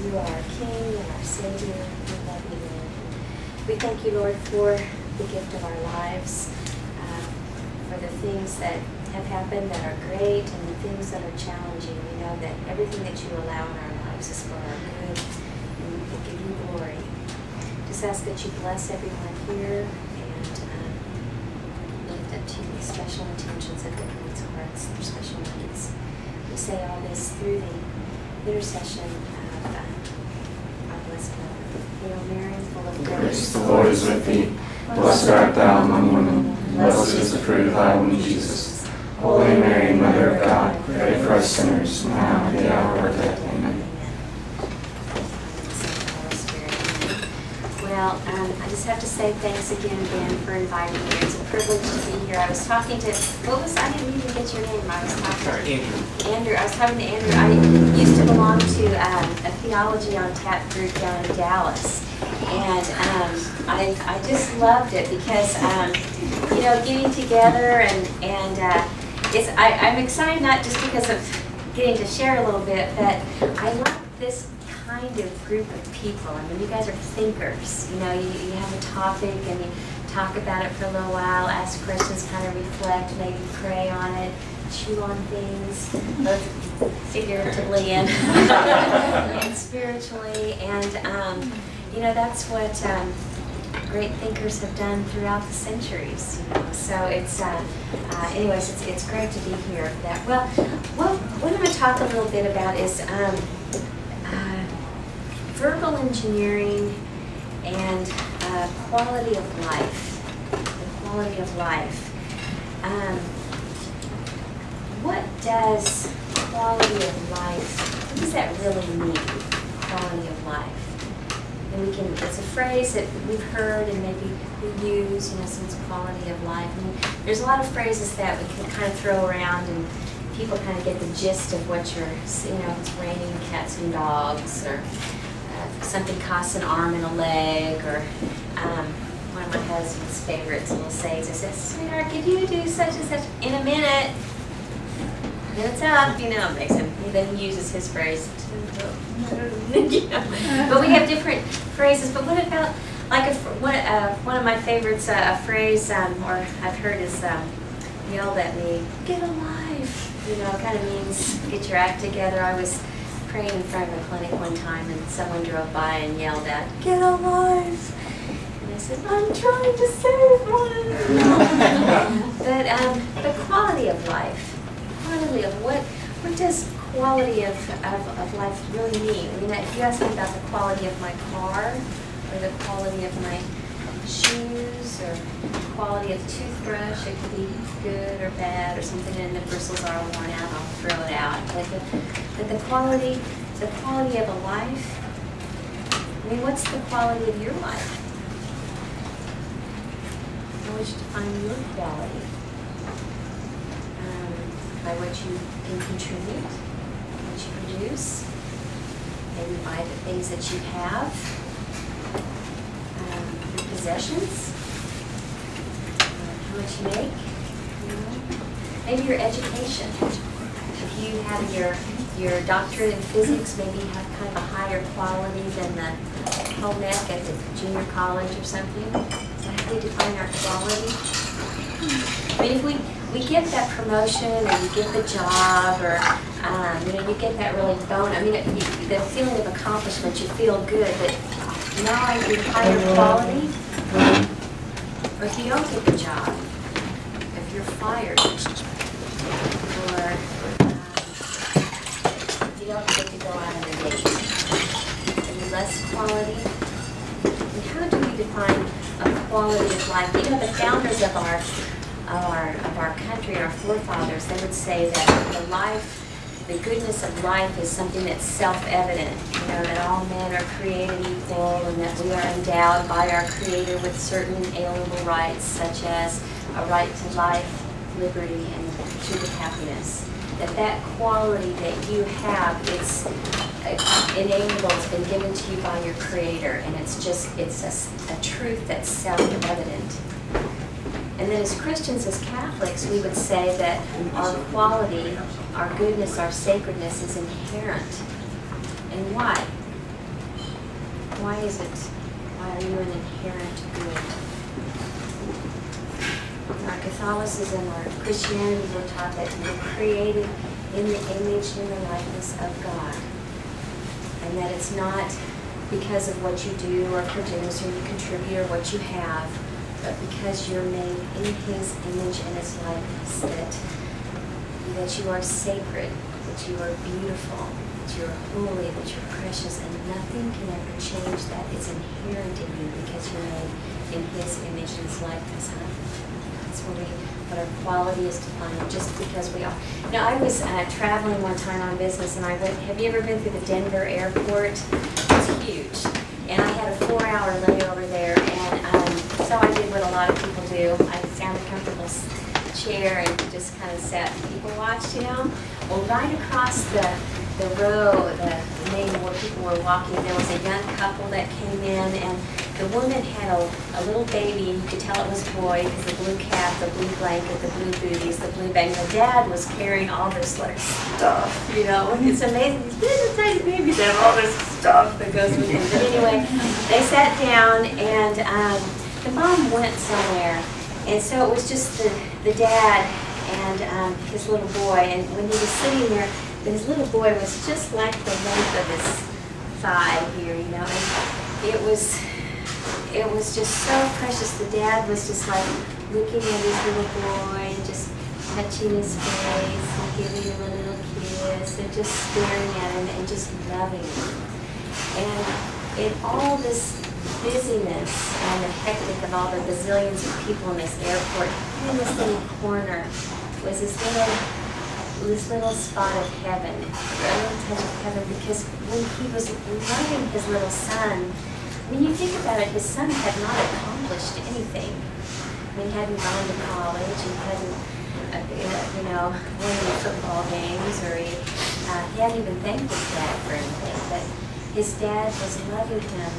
You are our King and our Savior. We love you, Lord. We thank you, Lord, for the gift of our lives, for the things that have happened that are great and the things that are challenging. We know that everything that you allow in our lives is for our good, and we will give you glory. Just ask that you bless everyone here and lift up to you the special intentions of everyone's hearts, their special needs. We say all this through the intercession of our blessed Mother. Hail Mary, full of grace, the Lord is with thee. Blessed art thou among women, blessed is the fruit of thy womb, Jesus. Holy Mary, Mother of God, pray for us sinners, now and at the hour of our death. Amen. Well, I just have to say thanks again, Ben, for inviting me. It's a privilege to be here. I was talking to, I didn't even get your name. I was talking to Andrew. I was talking to Andrew. I used to belong to a Theology on Tap group down in Dallas. And I just loved it because, getting together and I'm excited not just because of getting to share a little bit, but I love this kind of group of people. I mean, you guys are thinkers. You have a topic and you talk about it for a little while, ask questions, kind of reflect, maybe pray on it, chew on things, both figuratively and, and spiritually. And, that's what great thinkers have done throughout the centuries. So it's, anyways, it's great to be here for that. Well, what I'm going to talk a little bit about is verbal engineering and quality of life. The quality of life. What does quality of life, what does that really mean, quality of life? And it's a phrase that we've heard and maybe we use, since quality of life. I mean, there's a lot of phrases that we can kind of throw around and people kind of get the gist of what you're, it's raining cats and dogs, or something costs an arm and a leg, or one of my husband's favorites, little sayings, I said, sweetheart, could you do such and such in a minute? Minutes up, it makes him, then he uses his phrase. But we have different phrases. But what about, like, one of my favorites, a phrase, or I've heard is yelled at me, get a life. It kind of means get your act together. I was praying in front of a clinic one time and someone drove by and yelled out, get a life. And I said, I'm trying to save one. But quality of life. Quality of what does quality of life really mean? I mean, if you ask me about the quality of my car, or the quality of my shoes, or the quality of the toothbrush, it could be good or bad, or something, and the bristles are all worn out, I'll throw it out. But the quality of a life, I mean, what's the quality of your life? How would you define your quality? By what you can contribute, what you produce, maybe by the things that you have, your possessions, how much you make, maybe your education. If you have your doctorate in physics, maybe you have kind of a higher quality than the home ec at the junior college or something. So how do we define our quality? I mean, if we get that promotion, or you get the job, or you get that really bonus. I mean, the feeling of accomplishment, you feel good. But now your higher quality, or if you don't get the job, if you're fired, or you don't get to go out on a date, maybe less quality. And how do we define a quality of life? The founders of our country, our forefathers, they would say that the goodness of life is something that's self-evident. That all men are created equal, and that we are endowed by our Creator with certain inalienable rights, such as a right to life, liberty, and pursuit of happiness. That quality that you have, it's inalienable, it's been given to you by your Creator, and it's a truth that's self-evident. And then as Christians, as Catholics, we would say that our quality, our goodness, our sacredness is inherent. And why? why are you an inherent good? In our Catholicism or Christianity, we're taught that we're created in the image and the likeness of God. And that it's not because of what you do or produce or you contribute or what you have, but because you're made in His image and His likeness, that you are sacred, that you are beautiful, that you are holy, that you're precious, and nothing can ever change that. It's inherent in you because you're made in His image and His likeness. That's what our quality is defined, just because we are. Now, I was traveling one time on business, and have you ever been through the Denver airport? It's huge. And I had a 4-hour layover there, and so I did what a lot of people do. I found a comfortable chair and just kind of sat and people watched, Well, right across the row, the lane where people were walking, there was a young couple that came in, and the woman had a little baby, and you could tell it was a boy because the blue cap, the blue blanket, the blue booties, the blue bag. The dad was carrying all this stuff, It's amazing. These little tiny babies have all this stuff that goes with them. But anyway, they sat down, and the mom went somewhere, and so it was just the dad and his little boy. And when he was sitting there, his little boy was just like the length of his thigh here, And it was just so precious. The dad was just like looking at his little boy and just touching his face and giving him a little kiss and just staring at him and just loving him. And in all this busyness and the hectic of all the bazillions of people in this airport, in this little corner was this little spot of heaven, a little touch of heaven, because when he was loving his little son, when you think about it, his son had not accomplished anything. He hadn't gone to college, he hadn't, won any football games, or he hadn't even thanked his dad for anything. But his dad was loving him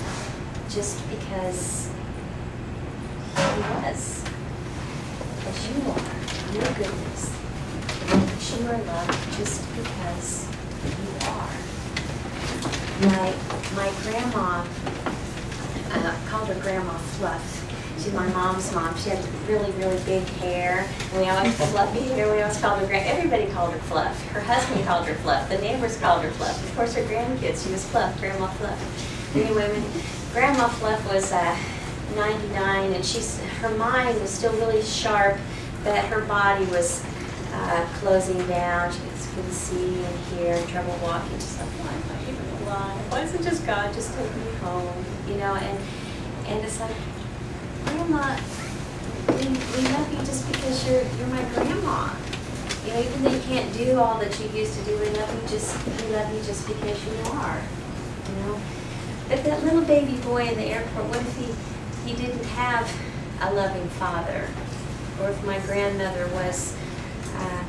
just because he was, as you are, your goodness. You are loved just because you are. My grandma, called her Grandma Fluff. She's my mom's mom. She had really, really big hair. And we always fluffy hair. We always called her everybody called her Fluff. Her husband called her Fluff. The neighbors called her Fluff. Of course, her grandkids, she was Fluff, Grandma Fluff. Anyway, when Grandma Fluff was 99, and her mind was still really sharp, but her body was closing down. She couldn't see and hear, and trouble walking. She's like, why am I even alive? Why isn't just God just take me home? And it's like, Grandma, we love you just because you're my grandma. Even though you can't do all that you used to do, we love you just because you are. But that little baby boy in the airport, what if he didn't have a loving father? Or if my grandmother was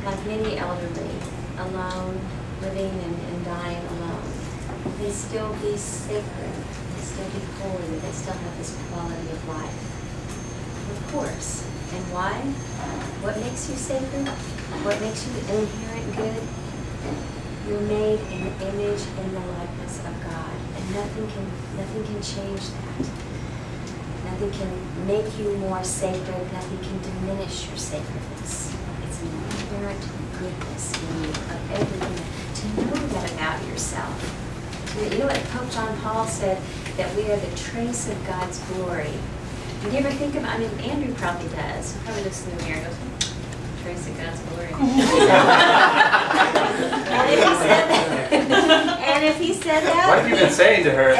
like many elderly, alone, living and dying alone, they still be sacred, they still be holy, they still have this quality of life. Of course. And why? What makes you sacred? What makes you inherent good? You're made in the image and the likeness of God, and nothing can change that. Nothing can make you more sacred. Nothing can diminish your sacredness. It's an inherent goodness in you of everything. To know that about yourself. You know what Pope John Paul said? That we are the trace of God's glory. Do you ever think about, Andrew probably does. He probably looks in the mirror and goes, trace of God's glory. And if he said that, what have you been saying to her?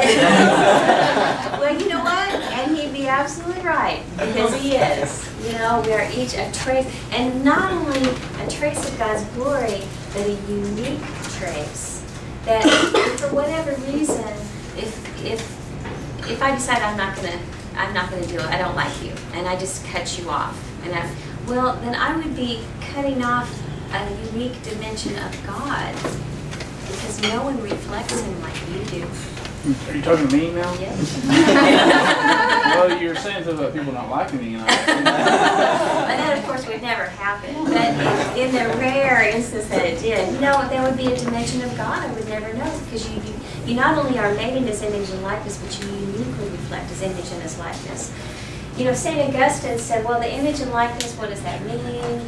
well, you know what? And he'd be absolutely right, because he is. We are each a trace, and not only a trace of God's glory, but a unique trace. That for whatever reason, if I decide I'm not gonna do it, I don't like you, and I just cut you off, then I would be cutting off a unique dimension of God, because no one reflects Him like you do. Are you talking to me now? Yes. Well, you're saying something about people not liking me, But that, of course, would never happen. But in the rare instance that it did, there would be a dimension of God I would never know, because you not only are made in His image and likeness, but you uniquely reflect His image and His likeness. You know, St. Augustine said, well, the image and likeness, what does that mean?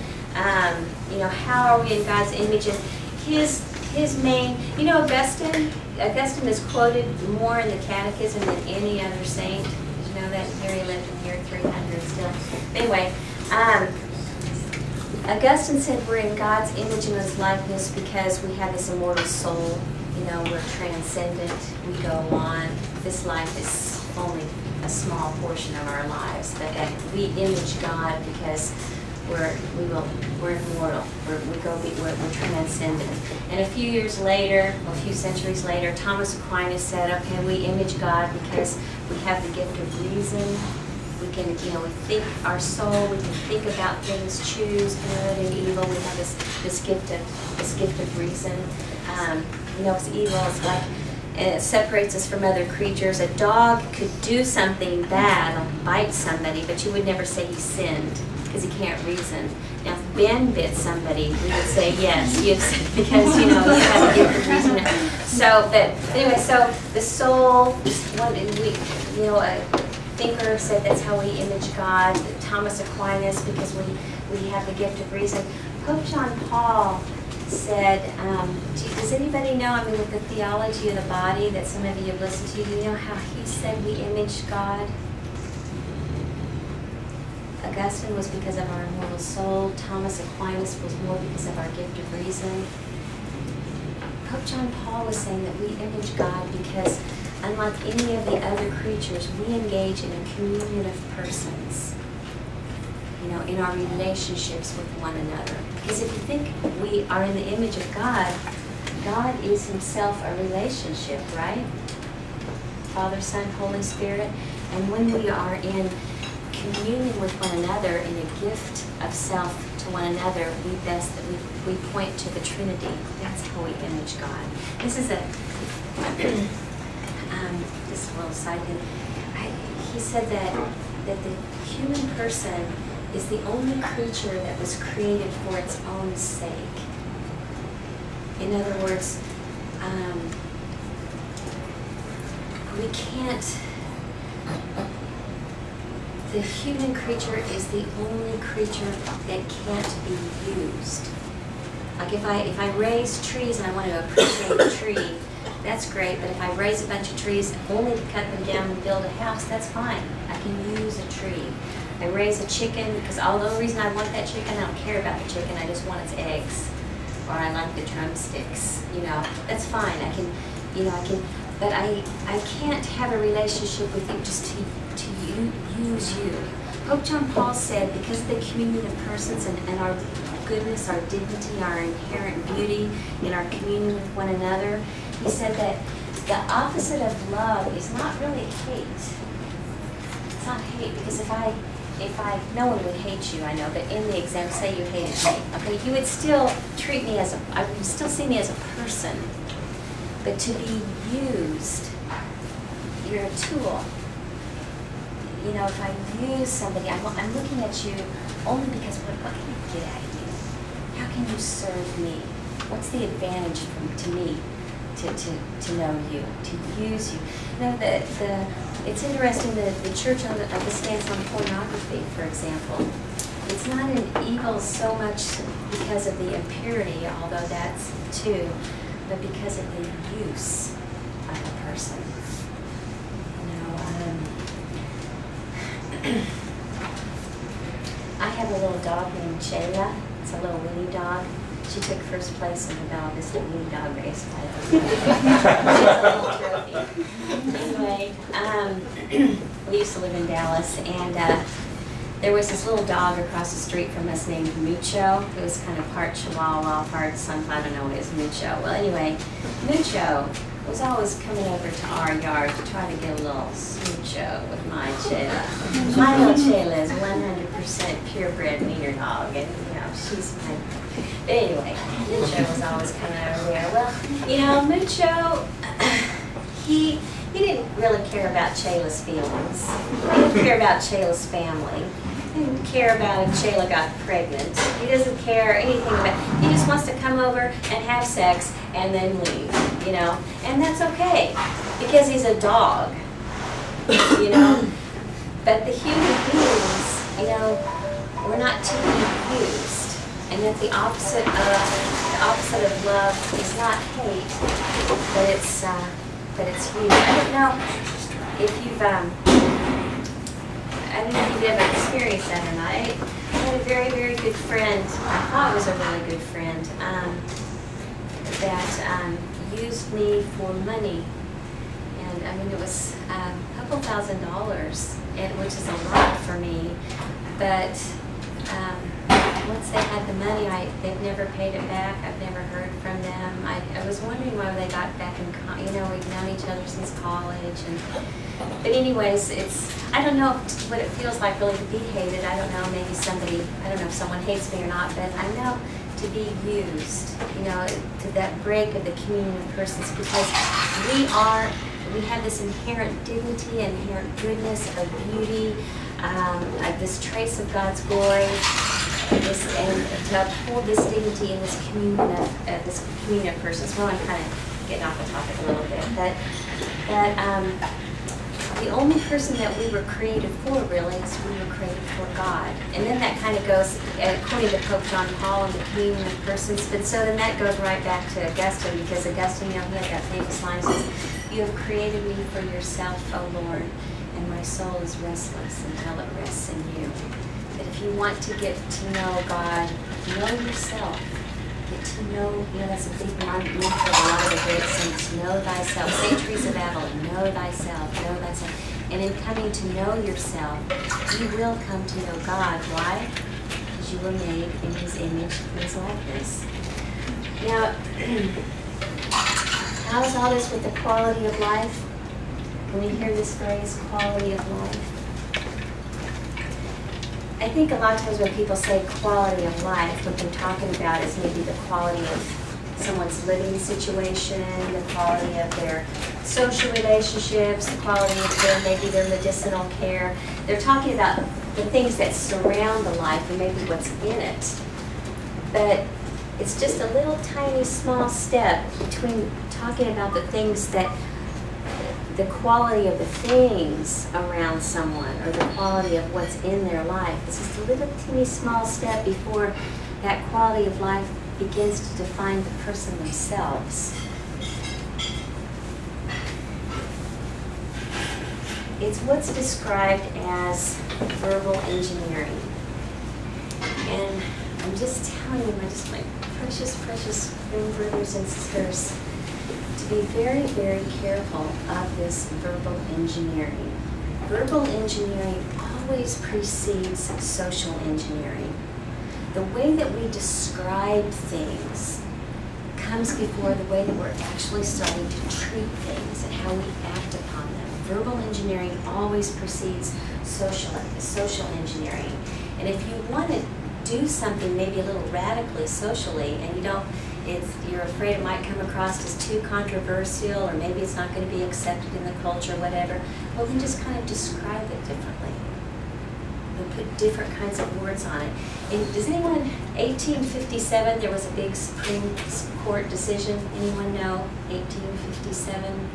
You know, how are we in God's image? And his main, you know, Augustine is quoted more in the Catechism than any other saint. Did you know that? Here he lived in the year 300 still. Anyway, Augustine said we're in God's image and His likeness because we have this immortal soul. You know, we're transcendent. We go on. This life is only a small portion of our lives, but we image God because we're immortal. We're transcendent. And a few years later, a few centuries later, Thomas Aquinas said, okay, we image God because we have the gift of reason. We can, you know, we think our soul. We can think about things, choose good and evil. We have this gift of reason. You know, it's evil. It's like it separates us from other creatures. A dog could do something bad, like bite somebody, but you would never say he sinned because he can't reason. Now, if Ben bit somebody, we would say yes, you've sinned because you know you have a gift of reason. So, but anyway, so the soul. You know, a thinker said that's how we image God. Thomas Aquinas, because we have the gift of reason. Pope John Paul said, does anybody know, I mean, with the theology of the body that some of you have listened to, do you know how he said we image God? Augustine was because of our immortal soul. Thomas Aquinas was more because of our gift of reason. Pope John Paul was saying that we image God because, unlike any of the other creatures, we engage in a communion of persons. You know, in our relationships with one another. Because if you think we are in the image of God, God is Himself a relationship, right? Father, Son, Holy Spirit. And when we are in communion with one another, in a gift of self to one another, we point to the Trinity. That's how we image God. This is a just a little side thing. He said that the human person is the only creature that was created for its own sake. In other words, we can't, the human creature is the only creature that can't be used. Like if I raise trees and I want to appreciate a tree, that's great, but if I raise a bunch of trees only to cut them down and build a house, that's fine. I can use a tree. I raise a chicken because the only reason I want that chicken, I don't care about the chicken, I just want its eggs. Or I like the drumsticks, you know, that's fine. I can, but I can't have a relationship with you just to use you. Pope John Paul said, because of the communion of persons and our goodness, our dignity, our inherent beauty in our communion with one another, he said that the opposite of love is not really hate. It's not hate, because if no one would hate you, I know, but in the exam, say you hated me, okay, you would still treat me as you would still see me as a person, but to be used, you're a tool. You know, if I use somebody, I'm looking at you only because what can I get out of you? How can you serve me? What's the advantage to me to know you, to use you? You know, it's interesting that the church on the stance on pornography, for example, it's not an evil so much because of the impurity, although that's too, but because of the use of the person. You know, I have a little dog named Sheila. It's a little Winnie dog. She took first place in the Bellevista Winnie dog race, by the way. She has a little trophy. Anyway, we used to live in Dallas, and there was this little dog across the street from us named Mucho. It was kind of part Chihuahua, part something, I don't know what it is, Mucho. Well, anyway, Mucho was always coming over to our yard to try to get a little smoocho with my Sheila. My little Sheila is 100% purebred meter dog, and you know, she's my. But anyway, Mucho was always coming over there. Well, you know, Mucho, he didn't really care about Sheila's feelings. He didn't care about Sheila's family. He didn't care about if Sheila got pregnant. He doesn't care anything about. He just wants to come over and have sex and then leave. you know, and that's okay because he's a dog, you know. But the human beings, you know, we're not to be used, and that the opposite of love is not hate, but it's use. I don't know if you've I don't know if you've ever experienced that or not. I had a very, very good friend. I thought was a really good friend that used me for money. And I mean, it was a couple $1,000s, and which is a lot for me. But once they had the money, they've never paid it back. I've never heard from them. I was wondering why they got back in, you know, we've known each other since college. But anyways, I don't know what it feels like really to be hated. I don't know, maybe I don't know if someone hates me or not, but I know to be used, you know, to that break of the communion of persons, because we have this inherent dignity, inherent goodness, of beauty, of this trace of God's glory, and to uphold this dignity in this communion of persons. Well, I'm kind of getting off the topic a little bit, but the only person that we were created for, really, is we were created for God. And then that kind of goes, according to Pope John Paul, and the communion of persons, but so then that goes right back to Augustine, because Augustine, you know, he had that famous line, says, "You have created me for yourself, O Lord, and my soul is restless until it rests in you." That if you want to get to know God, know yourself. Get to know, you know, that's a big mantra of a lot of the great saints. Know thyself. St. Teresa of Avila, know thyself, know thyself. And in coming to know yourself, you will come to know God. Why? Because you were made in His image, in His likeness. Now, how is all this with the quality of life? When we hear this phrase, quality of life, I think a lot of times when people say quality of life, what they're talking about is maybe the quality of someone's living situation, the quality of their social relationships, the quality of maybe their medicinal care. They're talking about the things that surround the life and maybe what's in it. But it's just a little tiny small step between talking about the things that the quality of the things around someone, or the quality of what's in their life. It's just a little teeny small step before that quality of life begins to define the person themselves. It's what's described as verbal engineering. And I'm just telling you, my precious, precious brothers and sisters, to be very, very careful of this verbal engineering. Verbal engineering always precedes social engineering. The way that we describe things comes before the way that we're actually starting to treat things and how we act upon them. Verbal engineering always precedes social engineering. And if you want to do something maybe a little radically socially, and you're afraid it might come across as too controversial, or maybe it's not going to be accepted in the culture, whatever, well, then just kind of describe it differently. We'll put different kinds of words on it. And does anyone, 1857, there was a big Supreme Court decision. Anyone know 1857?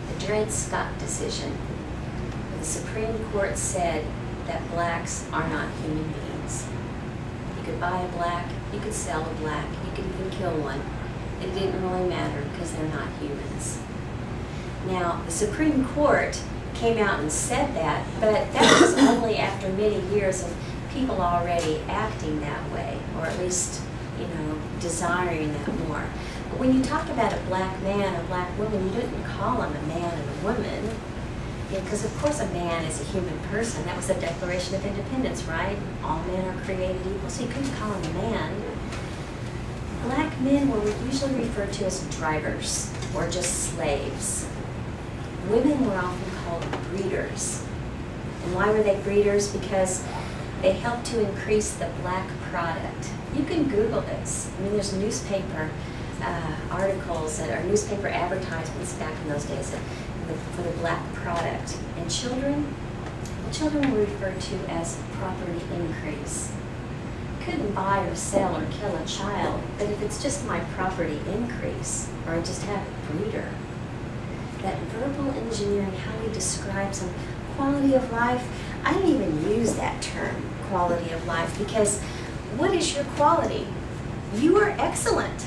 The Dred Scott decision. The Supreme Court said that blacks are not human beings. You could buy a black, you could sell a black, you could even kill one. It didn't really matter because they're not humans. Now, the Supreme Court came out and said that, but that was only after many years of people already acting that way, or at least, desiring that more. But when you talk about a black man or black woman, you didn't call them a man and a woman, because of course a man is a human person. That was the Declaration of Independence, right? All men are created equal, so you couldn't call him a man. Black men were usually referred to as drivers or just slaves. Women were often called breeders. And why were they breeders? Because they helped to increase the black product. You can Google this. I mean, there's newspaper articles or newspaper advertisements back in those days for the black product. And children were referred to as property increase. couldn't buy or sell or kill a child, but if it's just my property increase, or I just have a breeder, that verbal engineering, how we describe some quality of life, I don't even use that term, quality of life, because what is your quality? You are excellent.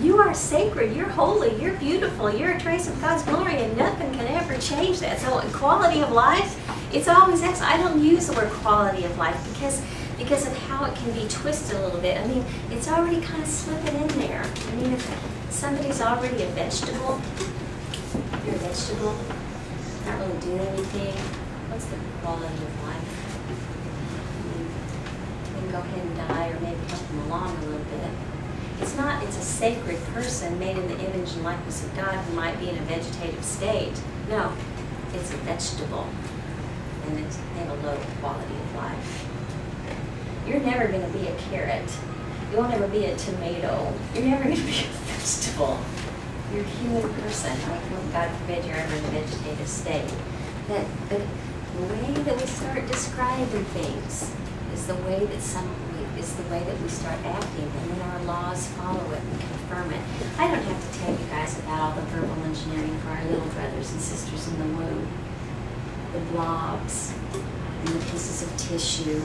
You are sacred, you're holy, you're beautiful, you're a trace of God's glory, and nothing can ever change that. So quality of life, it's always excellent. I don't use the word quality of life because of how it can be twisted a little bit. I mean, it's already kind of slipping in there. I mean, if somebody's already a vegetable, you're a vegetable, not really doing anything, what's the quality of life? I mean, you can go ahead and die or maybe help them along a little bit. It's a sacred person made in the image and likeness of God who might be in a vegetative state. No, it's a vegetable, and they have a low quality of life. You're never going to be a carrot. You won't ever be a tomato. You're never going to be a vegetable. You're a human person. God forbid you're ever in a vegetative state. But the way that we start describing things is the way that we start acting, and then our laws follow it and confirm it. I don't have to tell you guys about all the verbal engineering for our little brothers and sisters in the womb, the blobs and the pieces of tissue.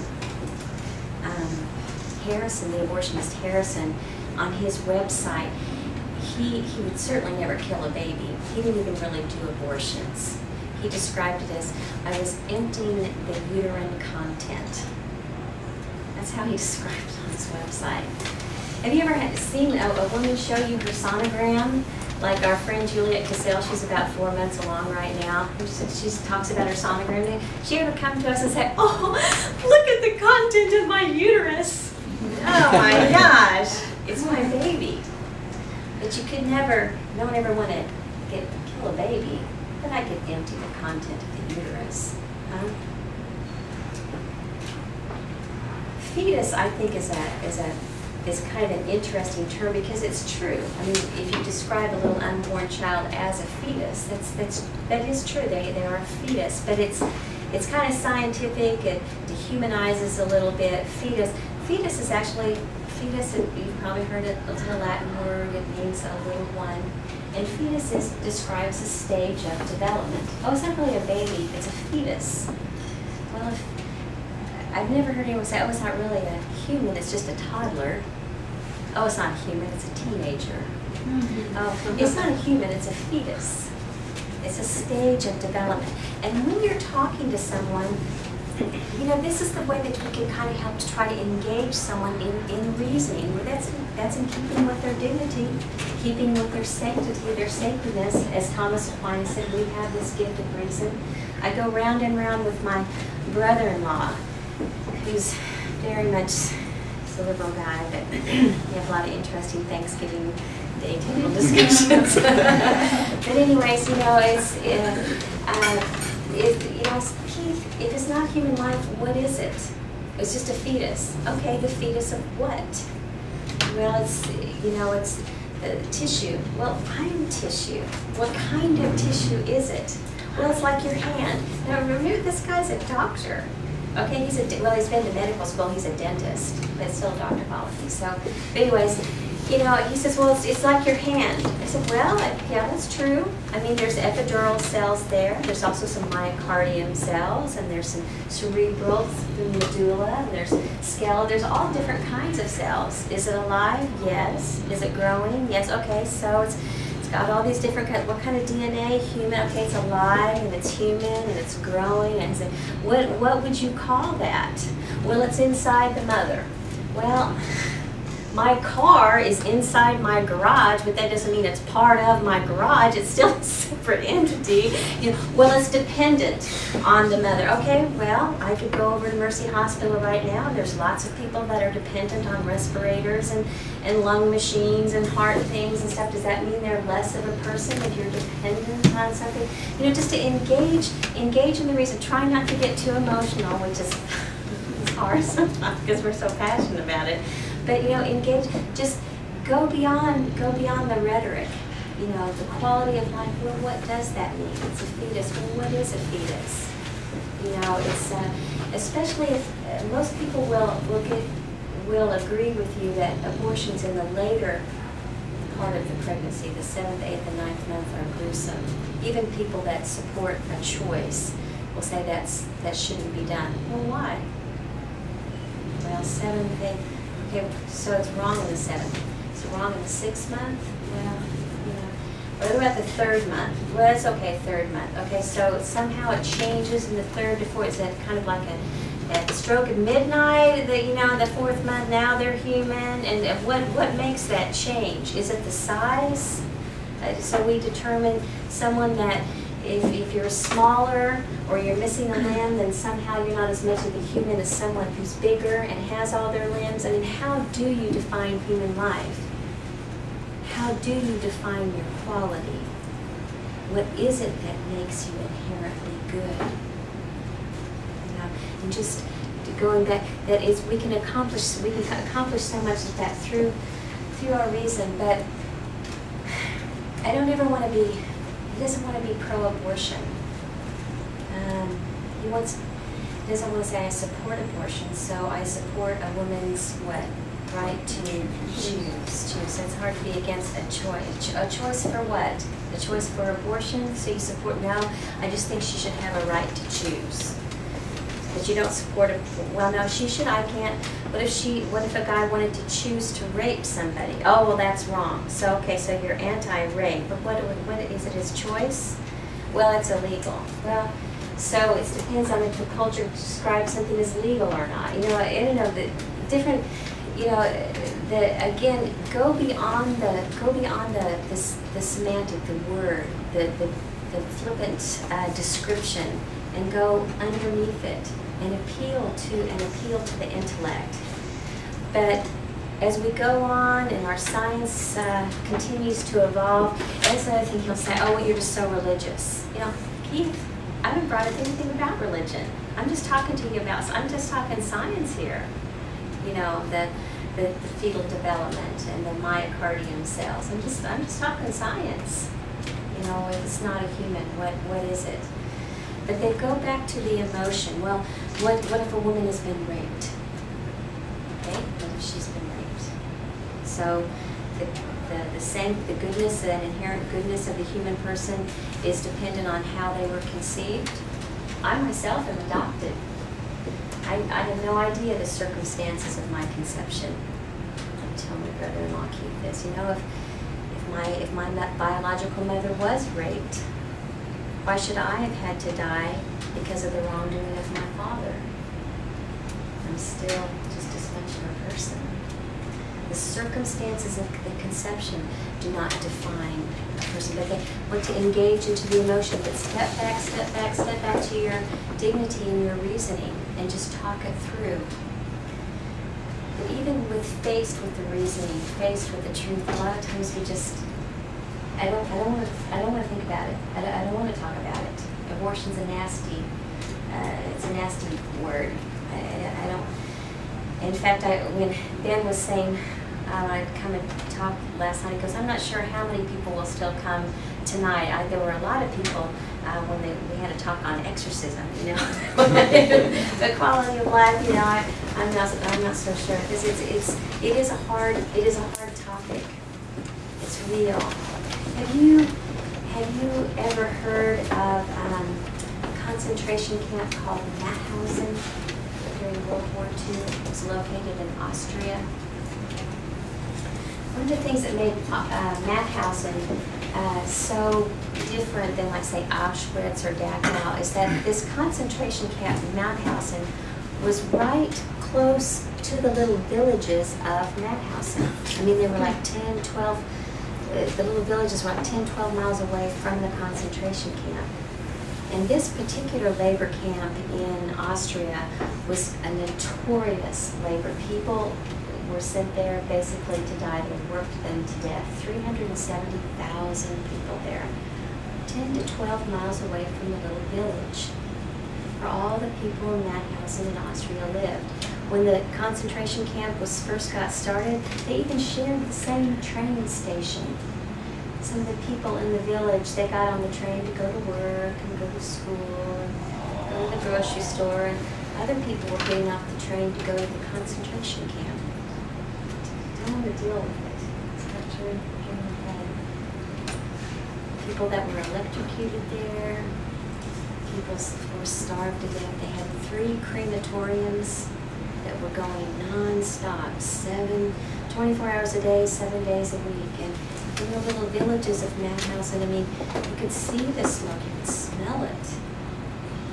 Harrison, the abortionist Harrison, on his website, he would certainly never kill a baby. He didn't even really do abortions. He described it as, I was emptying the uterine content. That's how he described it on his website. Have you ever seen a woman show you her sonogram? Like our friend Juliet Cassell, she's about 4 months along right now. She talks about her sonogram. She ever come to us and say, "Oh, look at the content of my uterus. Oh my gosh, it's my baby." But you could never, no one ever want to kill a baby, but I could empty the content of the uterus. Fetus, I think, is kind of an interesting term because it's true. I mean, if you describe a little unborn child as a fetus, that is true. They are a fetus, but it's kind of scientific. It dehumanizes a little bit. Fetus is actually fetus. You've probably heard it. It's a Latin word. It means a little one. And fetus describes a stage of development. Oh, it's not really a baby. It's a fetus. Well, I've never heard anyone say, "Oh, it's not really a human, it's just a toddler." Oh, it's not a human, it's a teenager. Mm-hmm. Oh, it's not a human, it's a fetus. It's a stage of development. And when you're talking to someone, you know, this is the way that we can kind of help to try to engage someone in reasoning. That's in keeping with their dignity, keeping with their sanctity, their sacredness. As Thomas Aquinas said, we have this gift of reason. I go round and round with my brother-in-law, who's very much a liberal guy, but we have a lot of interesting Thanksgiving Day table discussions. But anyways, you know, if it's not human life, what is it? It's just a fetus. Okay, the fetus of what? Well, it's tissue. Well, I'm tissue. What kind of tissue is it? Well, it's like your hand. Now remember, this guy's a doctor. Okay, he's been to medical school, he's a dentist, but it's still a doctor policy. So, but anyways, you know, he says, well, it's like your hand. I said, well, yeah, that's true. I mean, there's epidural cells there. There's also some myocardium cells, and there's some cerebral, the medulla, and there's skeletal. There's all different kinds of cells. Is it alive? Yes. Is it growing? Yes. Okay, so it's got all these different kinds. What kind of DNA? Human. Okay, it's alive and it's human and it's growing. And it's, what would you call that? Well, it's inside the mother. Well, my car is inside my garage, but that doesn't mean it's part of my garage. It's still a separate entity. You know, well, it's dependent on the mother. Okay, well, I could go over to Mercy Hospital right now. There's lots of people that are dependent on respirators and lung machines and heart things and stuff. Does that mean they're less of a person if you're dependent on something? You know, just to engage in the reason. Try not to get too emotional, which is hard sometimes because we're so passionate about it. But, you know, engage, just go beyond the rhetoric. You know, the quality of life, well, what does that mean? It's a fetus. Well, what is a fetus? You know, it's, especially if most people will will agree with you that abortions in the later part of the pregnancy, the 7th, 8th, and 9th month, are gruesome. Even people that support a choice will say that shouldn't be done. Well, why? Well, 7th, 8th, okay, so it's wrong in the 7th. It's wrong in the 6th month? Well, you know. What about the 3rd month? Well, it's okay, 3rd month. Okay, so somehow it changes in the 3rd to 4th. Is that kind of like at the stroke of midnight, the 4th month, now they're human? And what makes that change? Is it the size? So we determine someone that if you're smaller or you're missing a limb, then somehow you're not as much of a human as someone who's bigger and has all their limbs. I mean, how do you define human life? How do you define your quality? What is it that makes you inherently good? And just going back, that is, we can accomplish so much of that through our reason. But I don't ever want to be. He doesn't want to be pro-abortion. He doesn't want to say I support abortion. So I support a woman's right to choose. So it's hard to be against a choice. A choice for what? A choice for abortion. So you support? No, I just think she should have a right to choose. But you don't support it. Well, no, she should. I can't. What if a guy wanted to choose to rape somebody? Oh, well, that's wrong. So okay, so you're anti-rape. But what is it? His choice? Well, it's illegal. Well, so it depends on if the culture describes something as legal or not. I don't know the different. Again, go beyond the semantic, the word, the flippant description, and go underneath it and appeal to the intellect. But as we go on and our science continues to evolve, that's another thing he'll say, oh, well, you're just so religious. Keith, I haven't brought up anything about religion. I'm just talking science here. The fetal development and the myocardium cells. I'm just talking science. It's not a human. What is it? But they go back to the emotion. Well, what if a woman has been raped? Okay, what if she's been raped? So the goodness, that inherent goodness of the human person is dependent on how they were conceived. I myself am adopted. I have no idea the circumstances of my conception. I tell my brother-in-law Keith this. If my biological mother was raped, why should I have had to die because of the wrongdoing of my father? I'm still just as much of a person. The circumstances of the conception do not define a person, but they want to engage into the emotion. But step back to your dignity and your reasoning, and just talk it through. But even faced with the reasoning, faced with the truth, a lot of times we just, I don't want to think about it. I don't want to talk about it. Abortion's it's a nasty word. I don't. In fact, when Ben was saying, I'd come and talk last night, he goes, I'm not sure how many people will still come tonight. There were a lot of people when we had a talk on exorcism, the quality of life. I'm not so sure, because it is a hard topic. It's real. Have you ever heard of a concentration camp called Mauthausen during World War II? It was located in Austria. One of the things that made Mauthausen so different than, like, say, Auschwitz or Dachau is that this concentration camp, Mauthausen, was right close to the little villages of Mauthausen. I mean, they were like 10, 12, the little villages were like 10, 12 miles away from the concentration camp. And this particular labor camp in Austria was a notorious labor. People were sent there basically to die. They worked them to death. 370,000 people there, 10 to 12 miles away from the little village, where all the people in Mauthausen in Austria lived. When the concentration camp first got started, they even shared the same train station. Some of the people in the village, they got on the train to go to work and go to school and go to the grocery store, and other people were getting off the train to go to the concentration camp. don't want to deal with it. It's not true. People that were electrocuted there, people were starved to death. They had 3 crematoriums that were going non-stop, 24 hours a day, 7 days a week. And in the little villages of Madhouse, and I mean, you could see the smoke, you could smell it.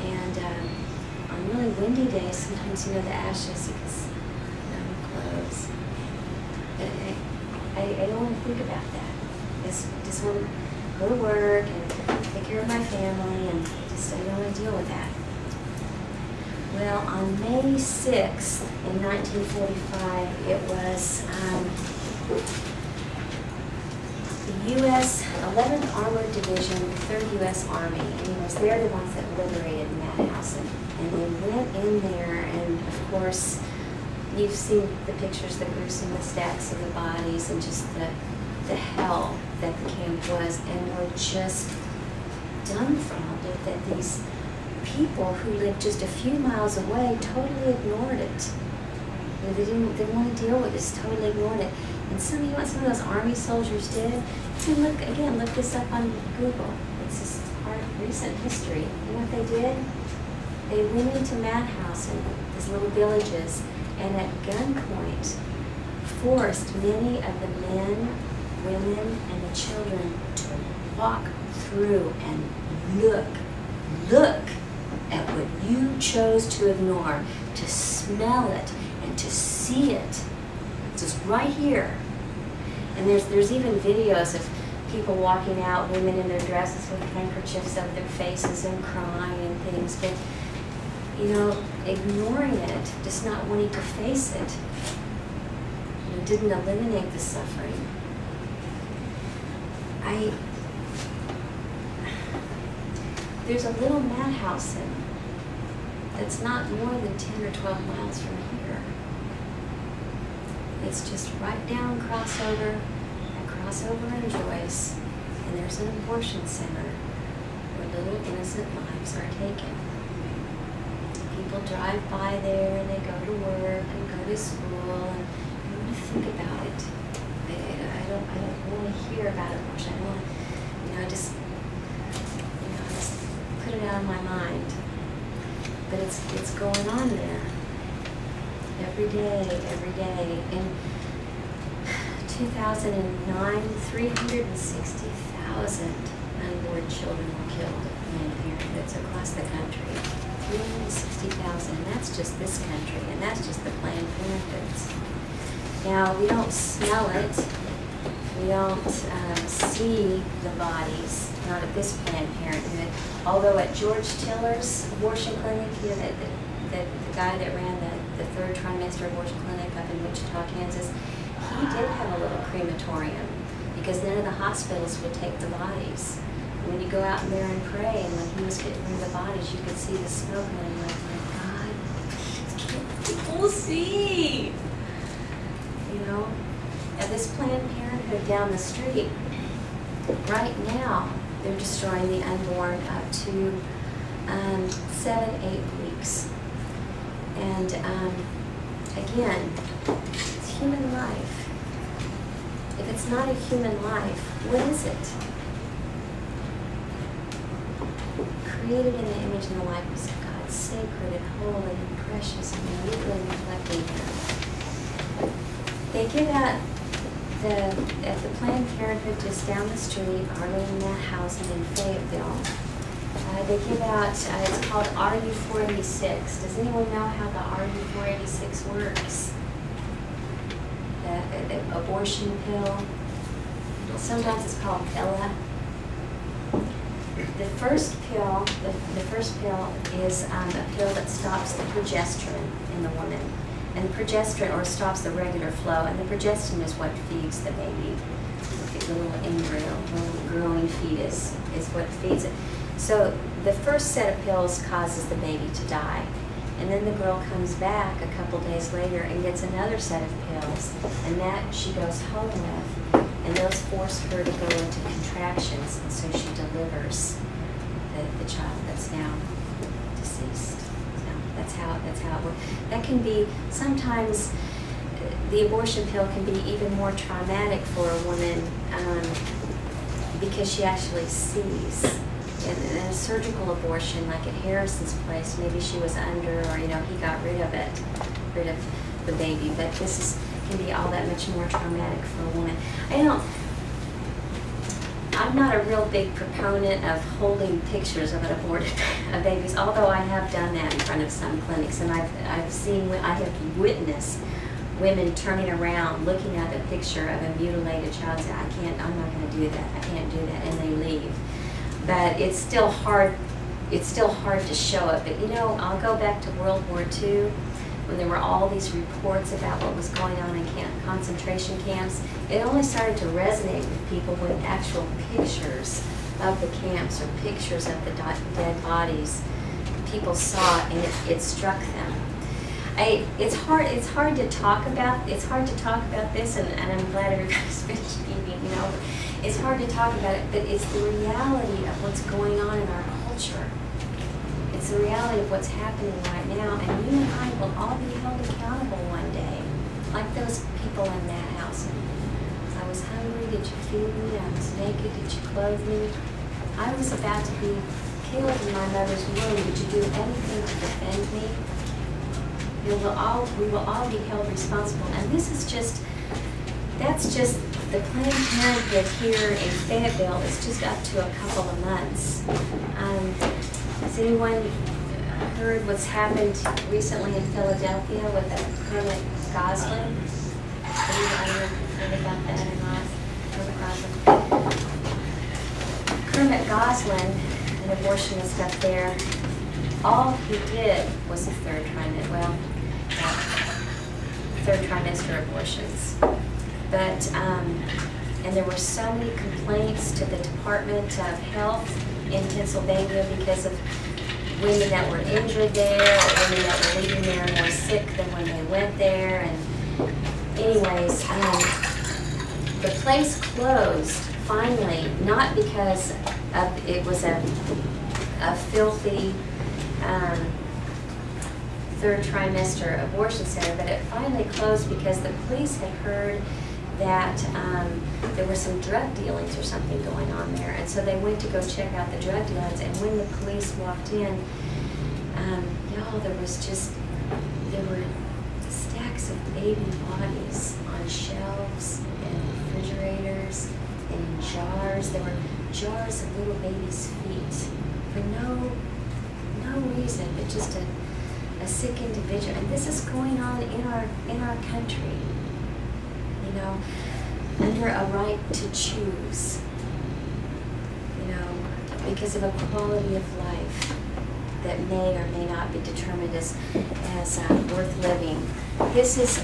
And on really windy days, sometimes, you know, the ashes, you could smell clothes. I don't want to think about that. Just want to go to work and take care of my family, and just I don't want to deal with that. Well, on May 6th in 1945, it was the U.S. 11th Armored Division, 3rd U.S. Army, and they're the ones that liberated Madhouse, and they went in there, and of course, you've seen the pictures, the gruesome, the stacks of the bodies, and just the hell that the camp was, and were just dumbfounded that these people who lived just a few miles away totally ignored it. You know, they didn't want to deal with this, totally ignored it. And you know what some of those Army soldiers did? You can look this up on Google. It's just our recent history. You know what they did? They went into Madhouse and these little villages, and at gunpoint forced many of the men, women, and the children to walk through and look at what you chose to ignore, to smell it and to see it. It's just right here. And there's even videos of people walking out, women in their dresses with handkerchiefs over their faces and crying and things, but you know, ignoring it, just not wanting to face it, you know, didn't eliminate the suffering. There's a little madhouse that's not more than 10 or 12 miles from here. It's just right down crossover in Joyce, and there's an abortion center where little innocent lives are taken. People drive by there and they go to work and go to school, and I want to think about it. I don't want to hear about abortion. I want to, I just put it out of my mind. But it's going on there every day. In 2009, 360,000 unborn children were killed at Planned Parenthoods across the country. 360,000, and that's just this country, and that's just the Planned Parenthoods. Now, we don't smell it. We don't see the bodies, not at this Planned Parenthood. Although at George Tiller's abortion clinic, you know, the guy that ran the 3rd trimester abortion clinic up in Wichita, Kansas, he did have a little crematorium because none of the hospitals would take the bodies. And when you go out in there and pray, and when he was getting rid of the bodies, you could see the smoke, and I'm like, my God, people see. You know, at this Planned Parenthood down the street, right now, they're destroying the unborn up to 7-8 weeks. And again, it's human life. If it's not a human life, what is it? Created in the image and the likeness of God, sacred and holy and precious and uniquely reflecting Him. They give out at the Planned Parenthood just down the street, Arlene Housing in Fayetteville. They give out, it's called RU486. Does anyone know how the RU486 works? The abortion pill. Sometimes it's called Ella. The first pill is a pill that stops the progesterone in the woman. And the progesterone, or stops the regular flow, and the progesterone is what feeds the baby. The little embryo, little growing fetus is what feeds it. So the first set of pills causes the baby to die. And then the girl comes back a couple days later and gets another set of pills, and that she goes home with, and those force her to go into contractions, and so she delivers the child that's now deceased. So that's how it works. That can be sometimes the abortion pill can be even more traumatic for a woman because she actually sees. In a surgical abortion, like at Harrison's place, maybe she was under, or he got rid of the baby. But this can be all that much more traumatic for a woman. I'm not a real big proponent of holding pictures of aborted babies, although I have done that in front of some clinics, and I have witnessed women turning around, looking at the picture of a mutilated child, and say, I'm not going to do that. I can't do that, and they leave. But it's still hard. It's still hard to show it. But I'll go back to World War II, when there were all these reports about what was going on in concentration camps. It only started to resonate with people when actual pictures of the camps or pictures of the dead bodies people saw, and it struck them. It's hard to talk about this, and I'm glad everybody's finished eating. It's hard to talk about it, but it's the reality of what's going on in our culture. It's the reality of what's happening right now, and you and I will all be held accountable one day, like those people in that house. I was hungry, did you feed me? I was naked, did you clothe me? I was about to be killed in my mother's womb, did you do anything to defend me? We will all be held responsible, and that's just the Planned Parenthood here in Fayetteville is just up to a couple of months. Has anyone heard what's happened recently in Philadelphia with Kermit Goslin? Anybody heard about that or not? Kermit Goslin, an abortionist up there, all he did was a third trimester abortions. But, and there were so many complaints to the Department of Health in Pennsylvania because of women that were injured there, or women that were leaving there more sick than when they went there. And anyways, the place closed finally, not because it was a filthy third trimester abortion center, but it finally closed because the police had heard that there were some drug dealings or something going on there, and so they went to go check out the drug dealings. And when the police walked in, there were stacks of baby bodies on shelves and refrigerators and in jars. There were jars of little babies' feet for no reason, but just a sick individual. And this is going on in our country. Under a right to choose, because of a quality of life that may or may not be determined as worth living. This is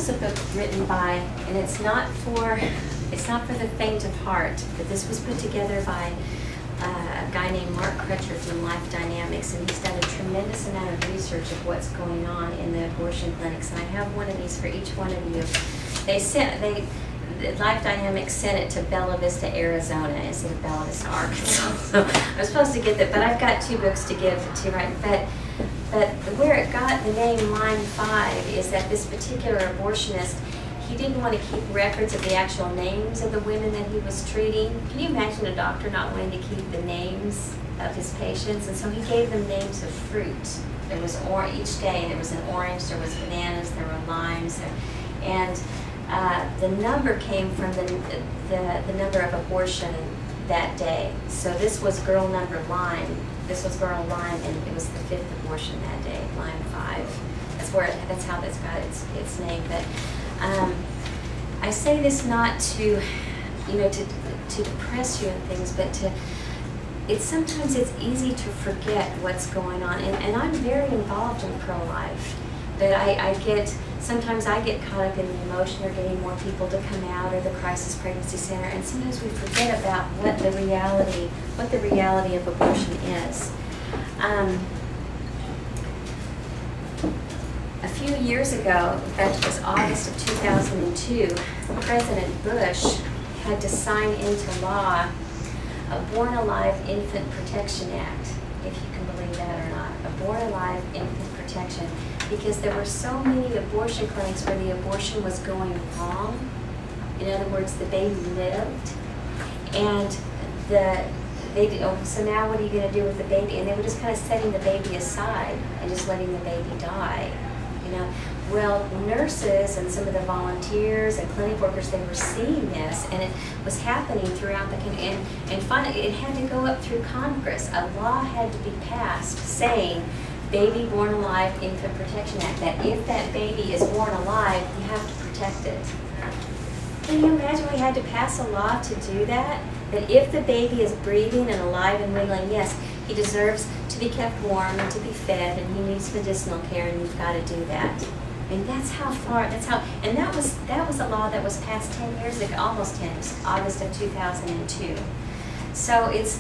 a book written by, and it's not for the faint of heart, but this was put together by a guy named Mark Crutcher from Life Dynamics, and he's done a tremendous amount of research of what's going on in the abortion clinics. And I have one of these for each one of you. Life Dynamics sent it to Bella Vista, Arizona, instead of Bella Vista, Arkansas. So I was supposed to get that, but I've got 2 books to give to right. But where it got the name Line 5 is that this particular abortionist, he didn't want to keep records of the actual names of the women that he was treating. Can you imagine a doctor not wanting to keep the names of his patients? And so he gave them names of fruit. There was each day there was an orange, there was bananas, there were limes, and the number came from the number of abortion that day. So this was girl number lime. This was girl lime, and it was the 5th abortion that day, line 5. That's how this got its name. But I say this not to depress you and things, but sometimes it's easy to forget what's going on. And I'm very involved in pro-life, but sometimes I get caught up in the emotion or getting more people to come out, or the crisis pregnancy center, and sometimes we forget about what the reality of abortion is. A few years ago, in fact it was August of 2002, President Bush had to sign into law a Born Alive Infant Protection Act, if you can believe that or not. A Born Alive Infant Protection. because there were so many abortion clinics where the abortion was going wrong. In other words, the baby lived, and so now what are you going to do with the baby? And they were just kind of setting the baby aside and just letting the baby die. Well, nurses and some of the volunteers and clinic workers, they were seeing this, and it was happening throughout the country. And finally, it had to go up through Congress. A law had to be passed saying, Baby Born Alive Infant Protection Act, that if that baby is born alive, you have to protect it. Can you imagine we had to pass a law to do that? That if the baby is breathing and alive and wiggling, yes, he deserves to be kept warm and to be fed, and he needs medicinal care, and you've got to do that. I mean, that's how far, and that was a law that was passed 10 years ago, almost 10, it was August of 2002. So it's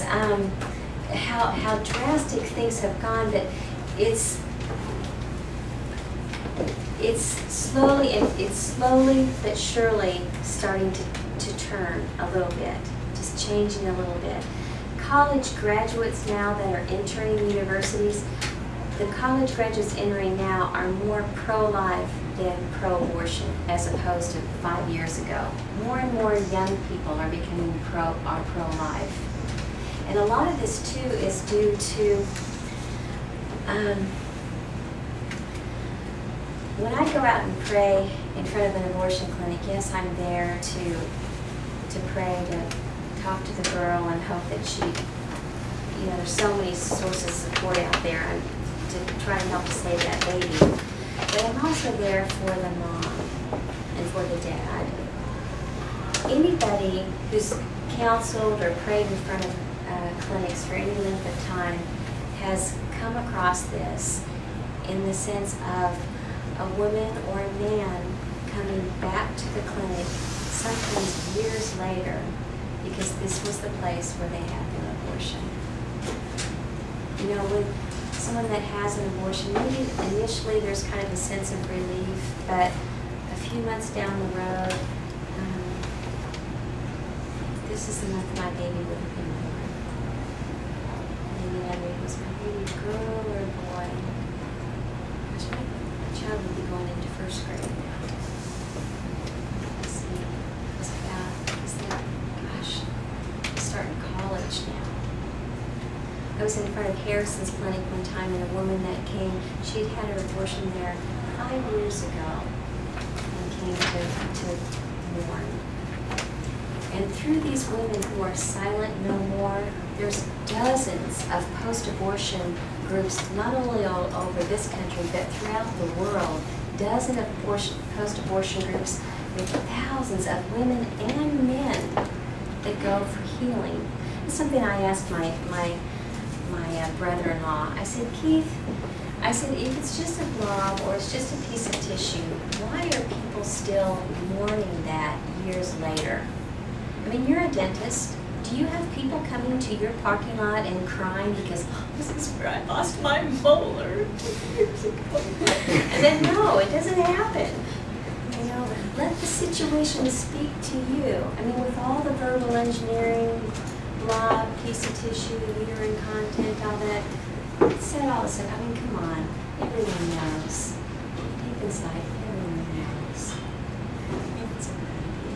how drastic things have gone, that it's slowly but surely starting to turn a little bit, just changing a little bit. College graduates now that are entering universities, the college graduates entering now are more pro-life than pro-abortion, as opposed to 5 years ago. More and more young people are becoming pro-life. And a lot of this, too, is due to when I go out and pray in front of an abortion clinic, yes, I'm there to pray, to talk to the girl and hope that she, there's so many sources of support out there to try and help to save that baby. But I'm also there for the mom and for the dad. Anybody who's counseled or prayed in front of clinics for any length of time has come across this in the sense of a woman or a man coming back to the clinic sometimes years later because this was the place where they had their abortion. When someone that has an abortion, maybe initially there's kind of a sense of relief, but a few months down the road, this is the month my baby would have been born. It was my baby, girl or boy. My child would be going into first grade. Let's see, he's starting college now. I was in front of Harrison's clinic one time, and a woman that came, she'd had her abortion there 5 years ago and came to mourn. And through these women who are silent no more, there's dozens of post-abortion groups, not only all over this country, but throughout the world. Dozens of post-abortion groups with thousands of women and men that go for healing. It's something I asked my brother-in-law. I said, Keith, if it's just a blob or it's just a piece of tissue, why are people still mourning that years later? I mean, you're a dentist. Do you have people coming to your parking lot and crying because, this is where I lost my molar 2 years ago? And then, no, it doesn't happen. Let the situation speak to you. I mean, with all the verbal engineering, blob, piece of tissue, uterine content, all that, said all this stuff. I mean, come on. Everyone knows. Deep inside, everyone knows. It's a baby.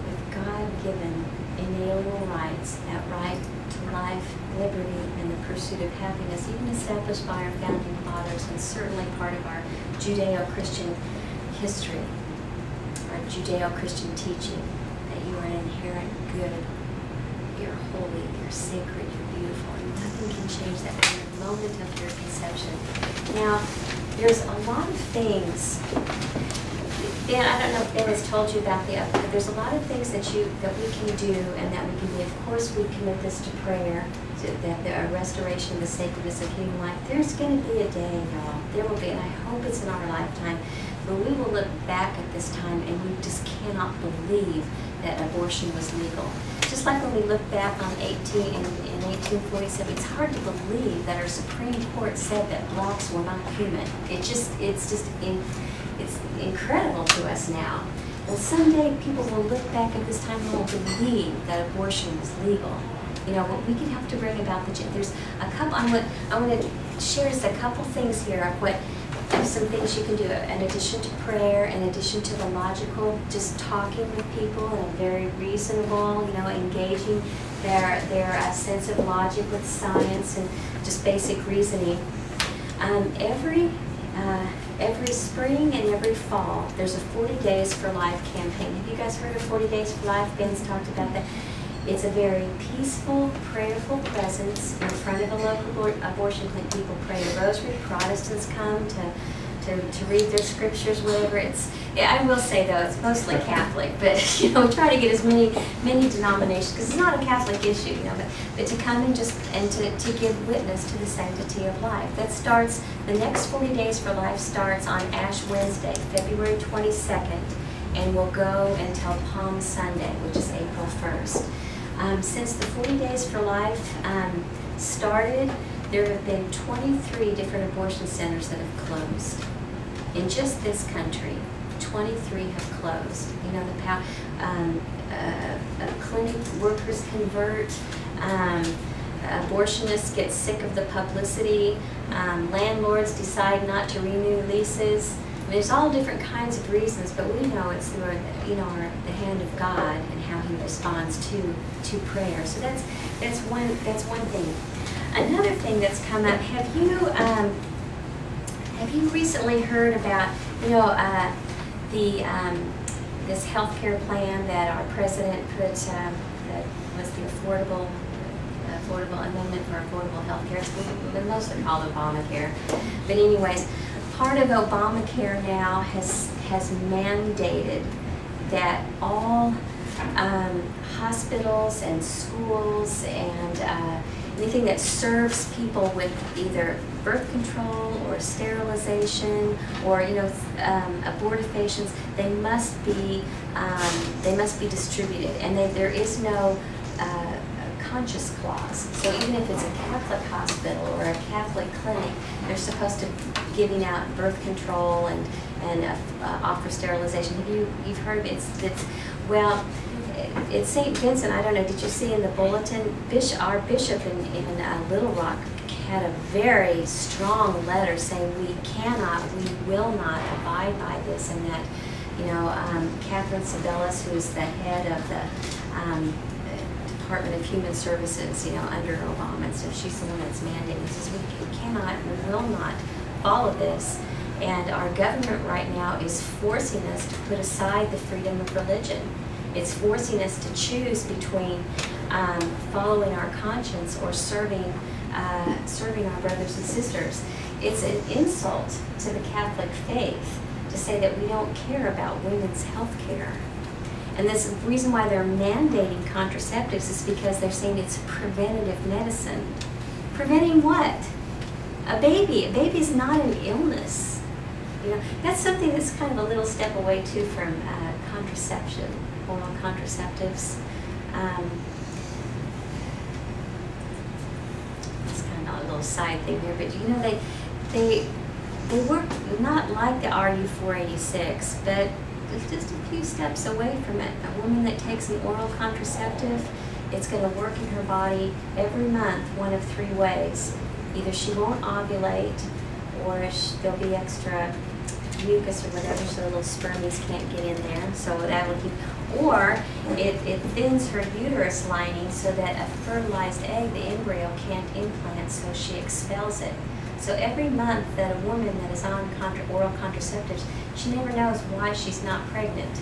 With God-given inalienable rights, that right to life, liberty, and the pursuit of happiness, even established by our founding fathers, and certainly part of our Judeo-Christian history, our Judeo-Christian teaching, that you are an inherent good, you're holy, you're sacred, you're beautiful, and nothing can change that from the moment of your conception. Now, there's a lot of things. Dan, I don't know if Ben has told you about but there's a lot of things that we can do and that we can do. Of course, we commit this to prayer, that the restoration of the sacredness of human life. There's going to be a day, y'all. There will be, and I hope it's in our lifetime, where we will look back at this time and we just cannot believe that abortion was legal. Just like when we look back on in 1847, it's hard to believe that our Supreme Court said that blacks were not human. It's incredible to us now. Well, someday people will look back at this time and will believe that abortion was legal. you know, what we can help to bring about the change. There's a couple, I want to share just a couple things here of what, some things you can do in addition to prayer, in addition to the logical, just talking with people in a very reasonable, you know, engaging their sense of logic with science and just basic reasoning. Every spring and every fall, there's a 40 Days for Life campaign. Have you guys heard of 40 Days for Life? Ben's talked about that. It's a very peaceful, prayerful presence in front of a local abortion clinic. People pray the rosary. Protestants come to read their scriptures, whatever. I will say though, it's mostly Catholic, but you know, we try to get as many denominations, because it's not a Catholic issue, you know, but to come and to give witness to the sanctity of life. That starts, the next 40 Days for Life starts on Ash Wednesday, February 22nd, and will go until Palm Sunday, which is April 1st. Since the 40 Days for Life started, there have been 23 different abortion centers that have closed. In just this country, 23 have closed. You know, clinic workers convert, abortionists get sick of the publicity, landlords decide not to renew leases. I mean, there's all different kinds of reasons, but we know it's the hand of God and how He responds to prayer. So that's one thing. Another thing that's come up. Have you recently heard about this health care plan that our president put, that was the affordable amendment for affordable health care? It's mostly called Obamacare. But anyways, part of Obamacare now has mandated that all hospitals and schools and anything that serves people with either birth control or sterilization or abortifacients, they must be distributed, and there is no conscience clause. So even if it's a Catholic hospital or a Catholic clinic, they're supposed to be giving out birth control and offer sterilization. You've heard of it? It's St. Vincent. I don't know, did you see in the bulletin, our bishop in Little Rock had a very strong letter saying we will not abide by this, and that, Catherine Sabellis, who's the head of the Department of Human Services, under Obama, so she's the one that's mandating. She says we cannot, we will not follow this, and our government right now is forcing us to put aside the freedom of religion. It's forcing us to choose between following our conscience or serving our brothers and sisters. It's an insult to the Catholic faith to say that we don't care about women's health care. And this reason why they're mandating contraceptives is because they're saying it's preventative medicine. Preventing what? A baby. A baby is not an illness. That's something that's kind of a little step away too from contraception, oral contraceptives. It's kind of a little side thing here, but they work not like the RU486, but just a few steps away from it. A woman that takes an oral contraceptive, it's going to work in her body every month one of three ways. Either she won't ovulate, or there'll be extra mucus or whatever, so the little spermies can't get in there, so that will keep, or it thins her uterus lining so that a fertilized egg, the embryo, can't implant, so she expels it. So every month that a woman that is on oral contraceptives, she never knows why she's not pregnant.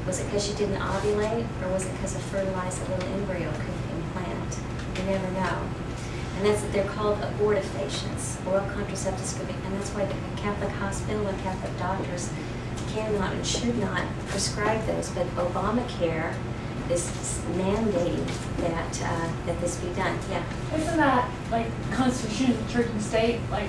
Was it because she didn't ovulate, or was it because a fertilized little embryo couldn't implant? You never know. And they're called abortifacients. Oral contraceptives could be, and that's why the Catholic hospital and Catholic doctors cannot and should not prescribe those. But Obamacare is mandating that this be done. Yeah. Isn't that like Constitution of Church and State? Like,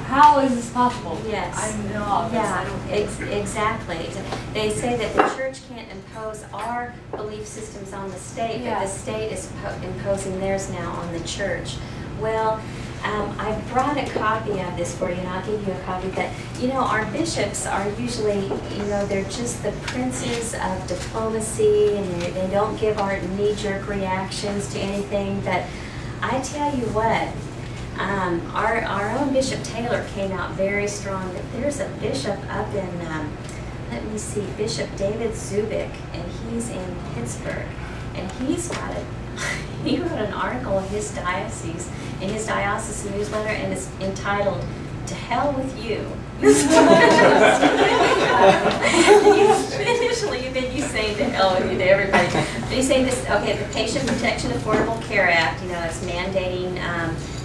how is this possible? Yes. I know all of this. Yeah, I don't get it. exactly. They say that the church can't impose our belief systems on the state, but the state is imposing theirs now on the church. Well, I brought a copy of this for you, and I'll give you a copy. But you know, our bishops are usually, you know, they're just the princes of diplomacy, and they don't give our knee-jerk reactions to anything. But I tell you what, our own Bishop Taylor came out very strong. But there's a bishop up in, let me see, Bishop David Zubik, and he's in Pittsburgh, and he's got a he wrote an article in his diocese, in his diocesan newsletter, and it's entitled, "To Hell with You." Initially, you've been saying "to hell with you" to everybody. But he's saying this, okay, the Patient Protection Affordable Care Act, you know, it's mandating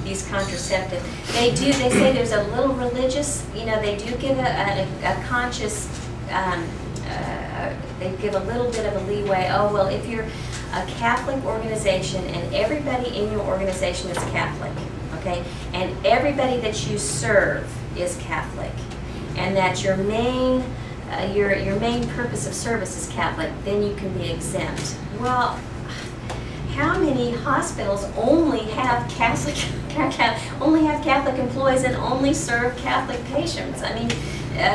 these contraceptives. They say there's a little religious, you know, they do give a conscious, they give a little bit of a leeway. Oh, well, if you're a Catholic organization and everybody in your organization is Catholic, okay, and everybody that you serve is Catholic, and that your main purpose of service is Catholic, then you can be exempt. Well, how many hospitals only have Catholic employees and only serve Catholic patients? I mean,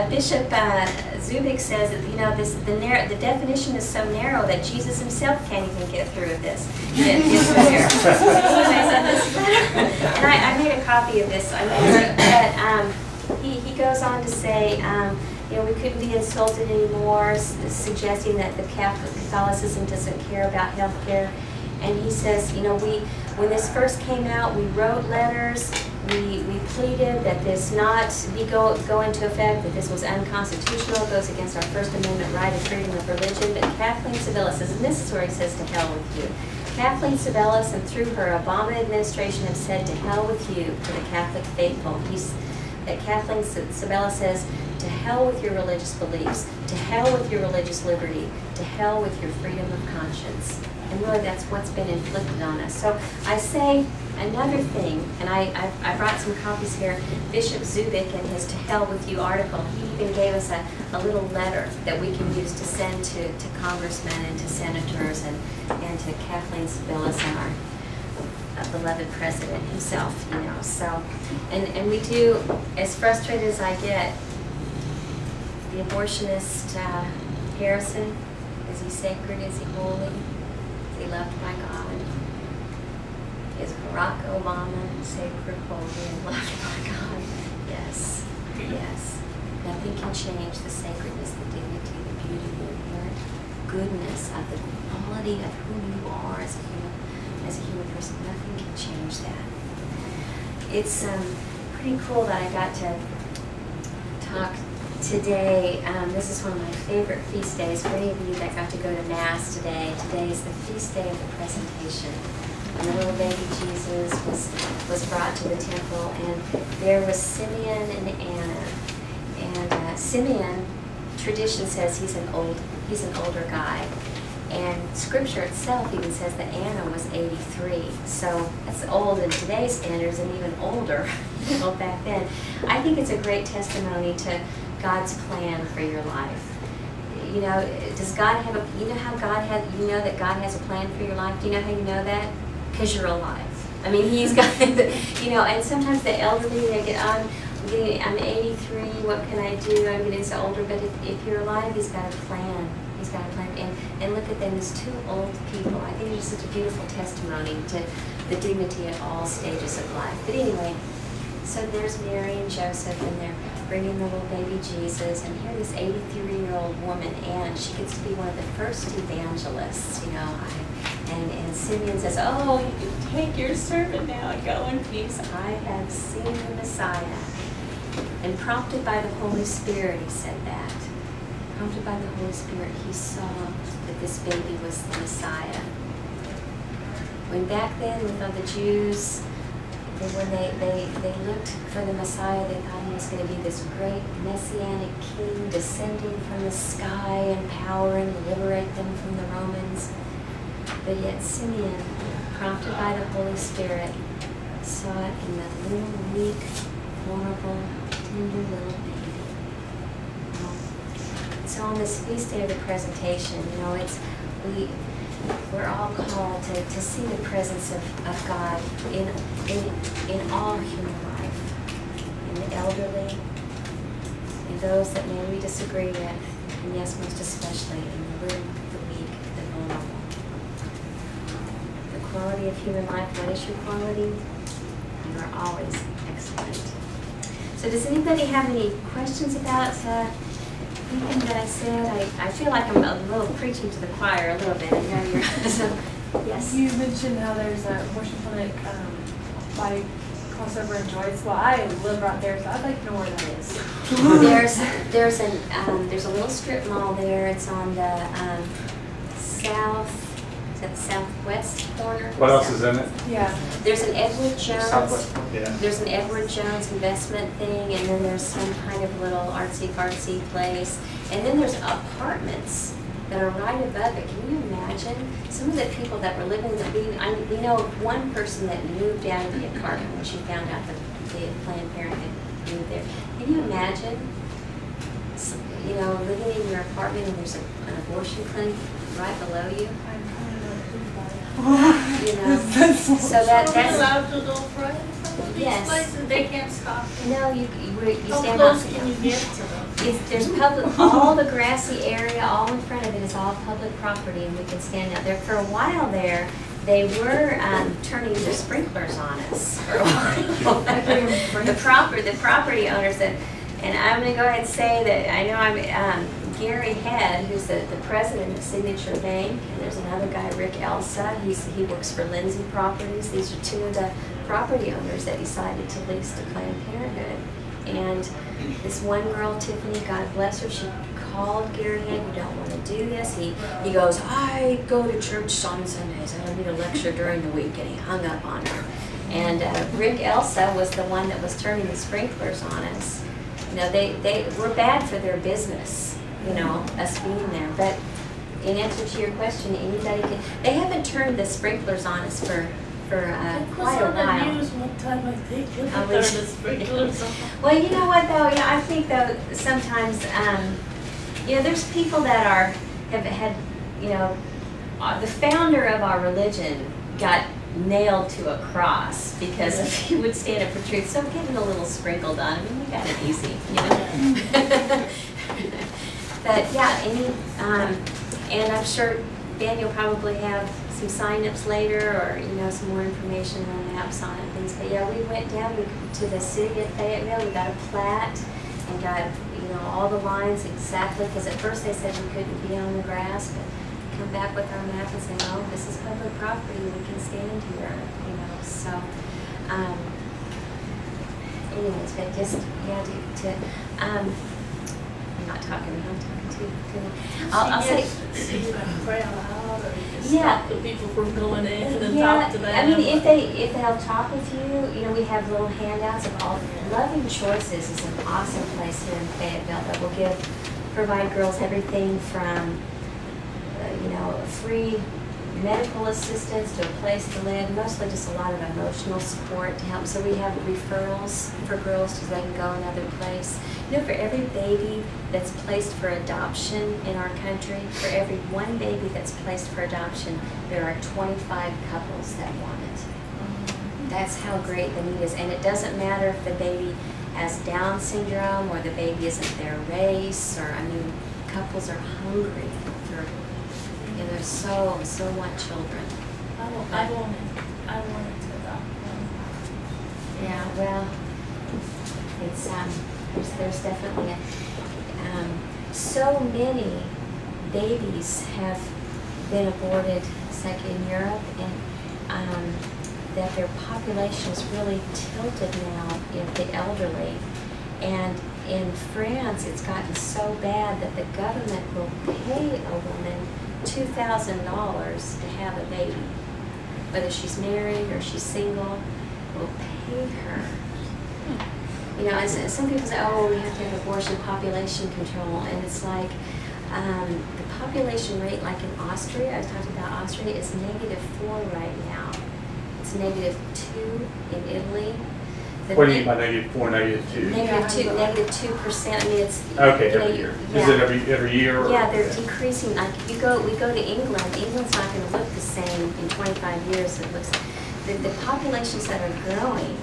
Bishop Zubik says that, you know, the definition is so narrow that Jesus himself can't even get through with this. It's so narrow. And I made a copy of this. But he goes on to say, you know, we couldn't be insulted anymore, suggesting that the Catholicism doesn't care about health care. And he says, you know, when this first came out, we wrote letters. We pleaded that this not go into effect, that this was unconstitutional, it goes against our First Amendment right of freedom of religion. But Kathleen Sabella says, and this is where he says, "To hell with you." Kathleen Sabella and through her Obama administration have said, "To hell with you" to the Catholic faithful. That Kathleen Sabella says, "To hell with your religious beliefs, to hell with your religious liberty, to hell with your freedom of conscience." And really, that's what's been inflicted on us. So I say another thing, and I brought some copies here. Bishop Zubik in his "To Hell With You" article, he even gave us a little letter that we can use to send to congressmen and to senators and to Kathleen Sabella and our beloved president himself, you know. So, and we do, as frustrated as I get, the abortionist Harrison, is he sacred, is he holy? Is he loved by God? Is Barack Obama sacred, holy, and loved by God? Yes. Yes. Nothing can change the sacredness, the dignity, the beauty, the inherent goodness of the quality of who you are as a human person. Nothing can change that. It's pretty cool that I got to talk today. This is one of my favorite feast days. For any of you that got to go to Mass today, today is the feast day of the presentation. And the little baby Jesus was brought to the temple, and there was Simeon and Anna. And Simeon, tradition says he's an older guy. And Scripture itself even says that Anna was 83. So that's old in today's standards and even older, you know, back then. I think it's a great testimony to God's plan for your life. You know, does God have a, you know how God has, you know that God has a plan for your life? Do you know how you know that? Because you're alive. I mean, He's got, you know, and sometimes the elderly, they get, I'm 83, what can I do? I'm getting so older. But if you're alive, He's got a plan. He's got a plan. And look at them as two old people. I think it's such a beautiful testimony to the dignity at all stages of life. But anyway, so there's Mary and Joseph, and they're bringing the little baby Jesus, and here this 83-year-old woman, Anne, she gets to be one of the first evangelists, you know. And Simeon says, "Oh, you can take your servant now and go in peace. I have seen the Messiah." And prompted by the Holy Spirit, he said that. Prompted by the Holy Spirit, he saw that this baby was the Messiah. When back then, with the Jews, when they looked for the Messiah, they thought he was going to be this great messianic king descending from the sky in power and liberate them from the Romans. But yet Simeon, prompted by the Holy Spirit, saw it in the little, weak, vulnerable, tender little baby. It's So on this feast day of the presentation, you know, we're all called to see the presence of God in all human life, in the elderly, in those that maybe we disagree with, and yes, most especially in the little, the weak, the vulnerable. The quality of human life, what is your quality? You are always excellent. So does anybody have any questions about anything that I said? I feel like I'm a little preaching to the choir a little bit. I know you're, so, yes? You mentioned how there's a worship clinic by Crossover and Joyce. Well, I live right there, so I'd like to know where that is. There's a little strip mall there. It's on the southwest corner. What else is in it? Yeah. There's an Edward Jones. Southwest. Yeah. There's an Edward Jones investment thing, and then there's some kind of little artsy-fartsy place. And then there's apartments that are right above it. Can you imagine? Some of the people that were living there, we know of one person that moved out of the apartment when she found out that the Planned Parenthood moved there. Can you imagine, you know, living in your apartment and there's an abortion clinic right below you? You know, so that's allowed to go right in front of these Yes. places. They can't stop. no, you How stand close on. can you get to them? There's public, all the grassy area, all in front of it is all public property, and we can stand out there. For a while there, they were turning their sprinklers on us for a while. the property owners that, and I'm going to go ahead and say that I know Gary Head, who's the president of Signature Bank, and there's another guy, Rick Elsa. He works for Lindsay Properties. These are two of the property owners that decided to lease to Planned Parenthood. And this one girl, Tiffany, God bless her, she called Gary Head. You don't want to do this. He goes, I go to church on Sundays. I don't need a lecture during the week. And he hung up on her. And Rick Elsa was the one that was turning the sprinklers on us. You know, they were bad for their business, you know, us being there. But in answer to your question, anybody can. They haven't turned the sprinklers on us for quite a on the while. news one time, I think, you I turn the was- sprinklers on. Well, you know what though? I think though sometimes, you know, there's people that have had, you know, the founder of our religion got nailed to a cross because he would stand up for truth. So getting a little sprinkled on. I mean, we got it easy, you know. But yeah, and I'm sure Ben, you'll probably have some sign-ups later, or you know, some more information on maps on it, things. But yeah, we went down to the city of Fayetteville. We got a plat and got, you know, all the lines exactly. Because at first they said we couldn't be on the grass, but come back with our map and say, no, this is public property. We can stand here, you know. So, anyways, but just I'm not talking. I'm talking too. I'll say. So you got to pray aloud, or you just Yeah. stop the people from going in and Yeah, talk to them? I mean, if they'll talk with you, you know, we have little handouts of all. Loving Choices is an awesome place here in Fayetteville that will provide girls everything from, you know, free medical assistance to a place to live, mostly just a lot of emotional support to help. So we have referrals for girls so they can go another place. You know, for every baby that's placed for adoption in our country, for every one baby that's placed for adoption, there are 25 couples that want it. That's how great the need is. And it doesn't matter if the baby has Down syndrome or the baby isn't their race, or, I mean, couples are hungry for, you know, they're so want children. I wanted to adopt one. Yeah, well, it's, there's definitely so many babies have been aborted, it's like in Europe, and that their population is really tilted now in the elderly. And in France, it's gotten so bad that the government will pay a woman $2,000 to have a baby. Whether she's married or she's single, will pay her. You know, and some people say, oh, we have to have abortion population control. And it's like, the population rate, like in Austria, I was talking about Austria, is -4 right now. It's -2 in Italy. What do you mean by -4, -2? -2%. I mean, it's Okay, you know, every year. yeah. Is it every year? Or? Yeah, they're decreasing. Like we go to England. England's not going to look the same in 25 years. It looks the populations that are growing,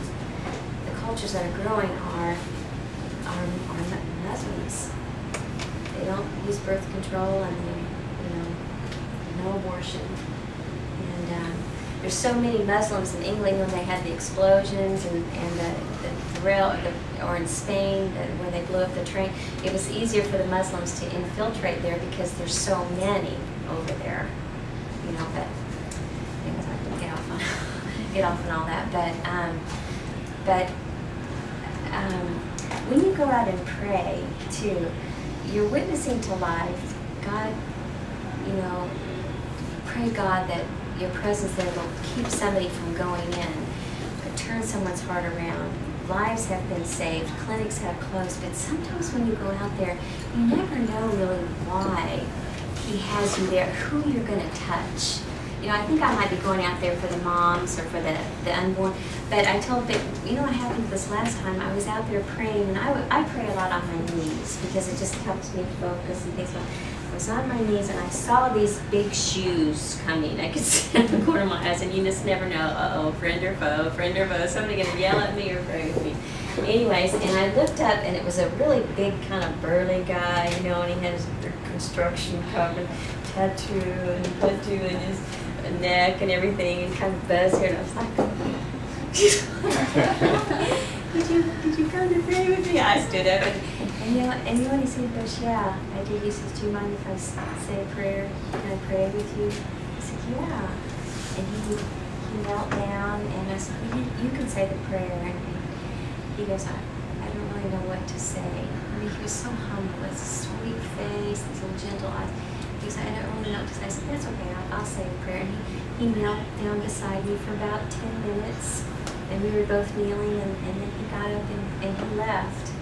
the cultures that are growing are Muslims. They don't use birth control, and they, no abortion. And there's so many Muslims in England when they had the explosions and the rail, or in Spain when they blew up the train. It was easier for the Muslims to infiltrate there because there's so many over there. But anyways, I can get off on all that. But when you go out and pray too, you're witnessing to life. God, pray God that your presence there will keep somebody from going in, but turn someone's heart around. Lives have been saved, clinics have closed, but sometimes when you go out there, you never know really why He has you there, who you're going to touch. I think I might be going out there for the moms or for the unborn, but I told them, what happened this last time? I was out there praying, and I pray a lot on my knees because it just helps me focus and things like that. I was on my knees and I saw these big shoes coming. I could see in the corner of my eyes, and you just never know, uh-oh, friend or foe, somebody going to yell at me or pray with me. Anyways, and I looked up, and it was a really big kind of burly guy, and he had his construction covered tattoo in his neck and everything, and kind of buzzed here, and I was like, did you come to pray with me? I stood up, and you know what he said? Gosh, yeah, I did. He says, do you mind if I say a prayer? Can I pray with you? I said, yeah. And he knelt down, and I said, well, you can say the prayer. And he goes, I don't really know what to say. I mean, he was so humble, with a sweet face, these little gentle eyes. He goes, I don't really know what to say. I said, that's okay, I'll say a prayer. And he knelt down beside me for about 10 minutes, and we were both kneeling, and then he got up and he left.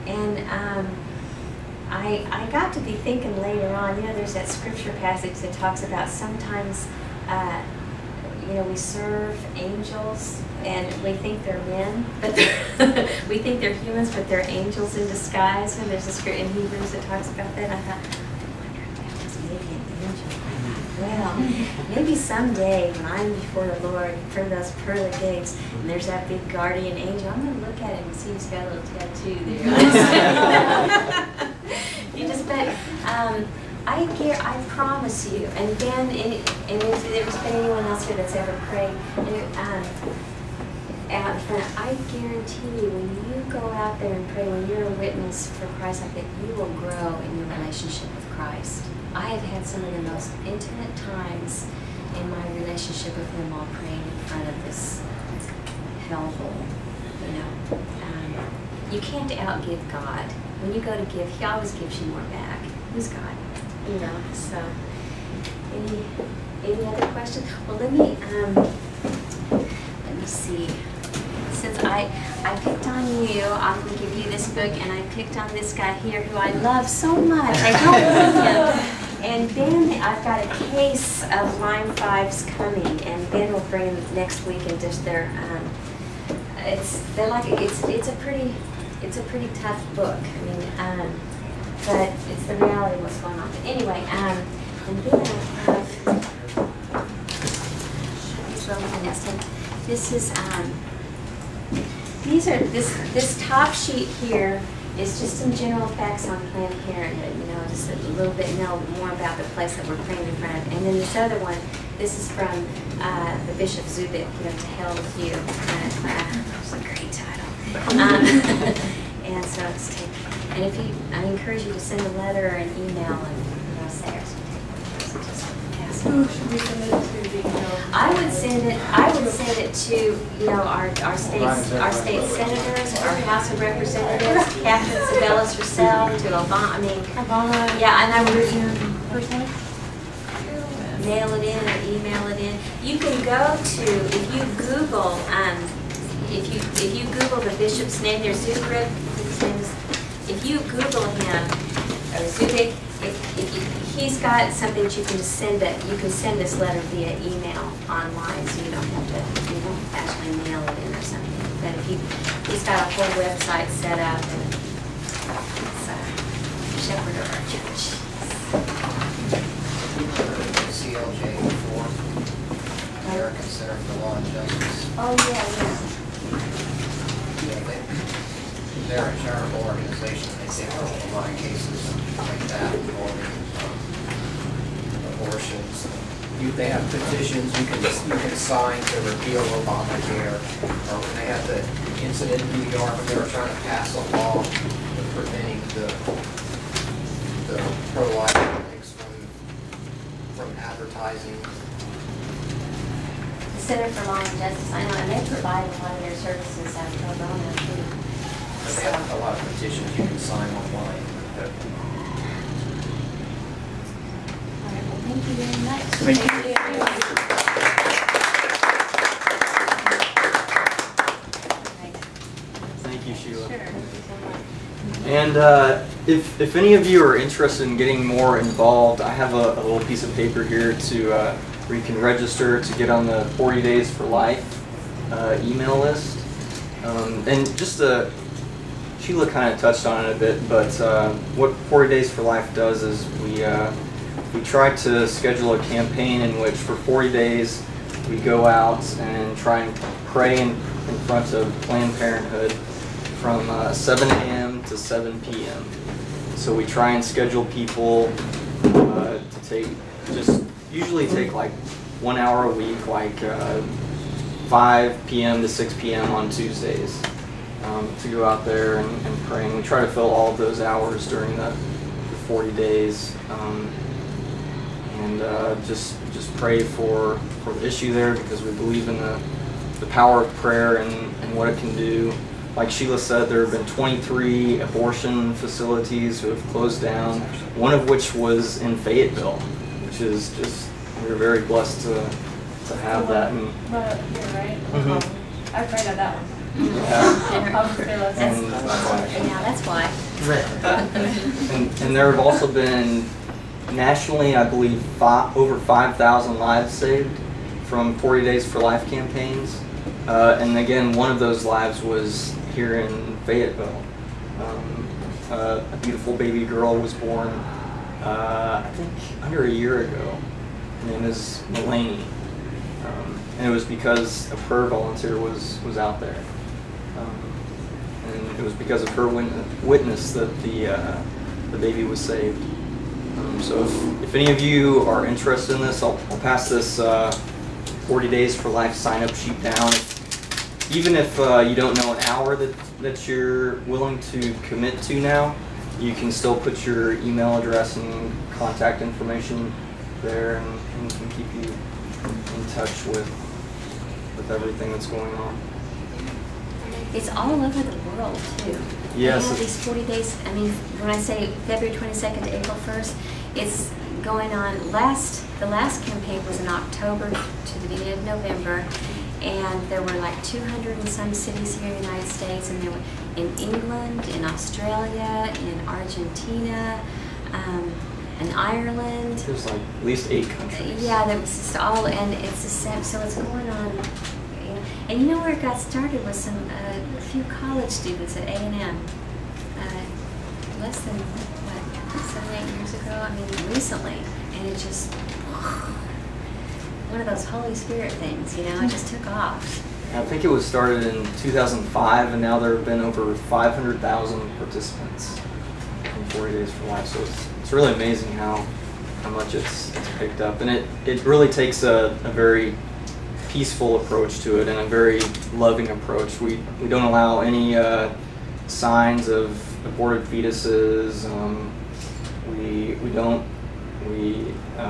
And I got to be thinking later on, there's that scripture passage that talks about sometimes, we serve angels, and we think they're men, but we think they're humans, but they're angels in disguise. And there's a scripture in Hebrews that talks about that. And I thought, I wonder if that was maybe an angel. Well, maybe someday when I'm before the Lord in front of those pearly gates, and there's that big guardian angel, I'm going to look at him and see he's got a little tattoo there. I promise you, and Ben, and if there's been anyone else here that's ever prayed, out in front, I guarantee you, when you go out there and pray, when you're a witness for Christ like that, you will grow in your relationship with Christ. I have had some of the most intimate times in my relationship with Him while praying in front of this hellhole. You can't outgive God. When you go to give, He always gives you more back. Who's God? So any other questions? Well, let me see. Since I picked on you, I'm going to give you this book, and I picked on this guy here who I love so much. I don't love him. And then I've got a case of Line 5s coming, and Ben will bring them next week, and just it's a pretty tough book. I mean, but it's the reality of what's going on. But anyway, and then I have these little minutes, and this is this top sheet here is just some general facts on Planned Parenthood. Just a little bit more about the place that we're praying in front of. And then this other one, this is from the Bishop Zubik, To Hell With You. It's a great title. And so it's taken. And I encourage you to send a letter or an email, and say or something. Who should we send it to? I would send it to our state senators, our House of Representatives, Catherine Sabella's herself, to Obama. And I would mail it in or email it in. You can go to, if you Google the bishop's name, there's Zubik. If you Google him or Zubik, he's got something that you can just send it. You can send this letter via email online, so you don't have to. You won't actually mail it in or something. But if he's got a whole website set up, and it's Shepherd of our church. CLJ before, American Center for Law and Justice. Oh yeah. Yeah, they're a charitable organization. They take a lot of cases like that involving abortions. They have petitions you can sign to repeal Obamacare, or when they had the incident in New York when they were trying to pass a law preventing the pro-life clinics from advertising. The Center for Law and Justice, I know, and they provide a lot of their services out pro bono too. But they have a lot of petitions you can sign online. All right, well, thank you very much. Thank you. Thank you, Sheila. Sure. Thank you so much. And if any of you are interested in getting more involved, I have a little piece of paper here where you can register to get on the 40 Days for Life email list. And just Sheila kind of touched on it a bit, but what 40 Days for Life does is we try to schedule a campaign in which for 40 days we go out and try and pray in front of Planned Parenthood from 7 a.m. to 7 p.m. So we try and schedule people to usually take like 1 hour a week, like 5 p.m. to 6 p.m. on Tuesdays, to go out there and pray. And we try to fill all of those hours during the 40 days, and just pray for the issue there, because we believe in the power of prayer and what it can do. Like Sheila said, there have been 23 abortion facilities who have closed down, one of which was in Fayetteville, which is just, we're very blessed to have that. And, Here, right? Mhm. I prayed at that one. That's why. and there have also been, nationally, I believe, over 5,000 lives saved from 40 Days for Life campaigns. And again, one of those lives was here in Fayetteville. A beautiful baby girl was born, I think, under a year ago. Her name is Mulaney. And it was because a prayer volunteer was out there. And it was because of her witness that the baby was saved. So if any of you are interested in this, I'll pass this 40 Days for Life sign-up sheet down. Even if you don't know an hour that you're willing to commit to now, you can still put your email address and contact information there, and can keep you in touch with everything that's going on. It's all over the world too. Yes. They have these 40 days. I mean, when I say February 22nd to April 1st, it's going on. The last campaign was in October to the beginning of November, and there were like 200 and some cities here in the United States, and there were in England, in Australia, in Argentina, in Ireland. There's like at least 8 countries. Yeah, there was just all, and it's the same. So it's going on. And you know where it got started was a few college students at A&M, less than, 7, 8 years ago, I mean, recently, and it just, one of those Holy Spirit things, it just took off. I think it was started in 2005, and now there have been over 500,000 participants in 40 Days for Life, so it's really amazing how much it's picked up, and it really takes a very peaceful approach to it and a very loving approach. We don't allow any signs of aborted fetuses. We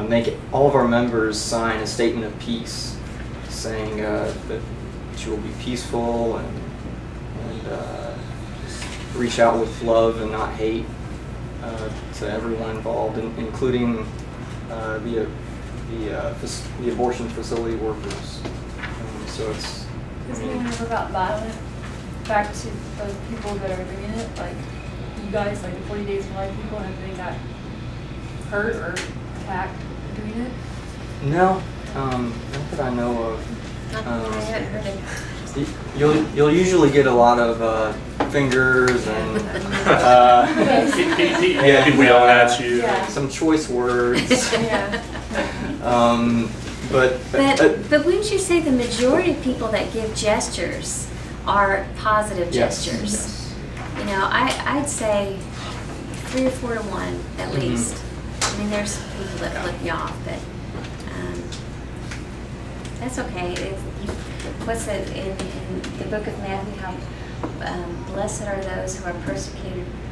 make all of our members sign a statement of peace, saying that you will be peaceful and just reach out with love and not hate to everyone involved, including the abortion facility workers. So it's. Has anyone ever got violent back to those people that are doing it? Like you guys, like the 40 Days for Life people, have they got hurt or attacked doing it? No, not that I know of. I haven't heard it. You'll usually get a lot of fingers and People yelling at you. Yeah. some choice words. Yeah. But But wouldn't you say the majority of people that give gestures are positive yes, gestures? yes. You know, I'd say 3 or 4 to 1 at Mhm. least. I mean, there's people that flip you off, but that's okay. What's it in the book of Matthew? How blessed are those who are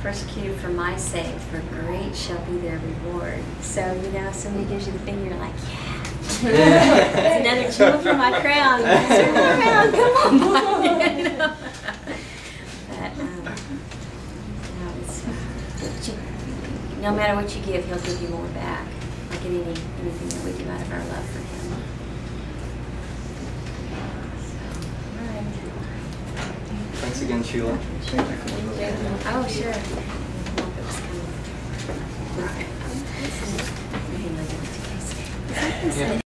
persecuted for my sake, for great shall be their reward. So you know, if somebody gives you the finger, you're like, yeah, it's another jewel for my crown. It's my crown. Come on, you know? But no matter what you give, he'll give you more back. Like in anything that we do out of our love for him. Thanks again, Sheila. Oh, sure. Yeah.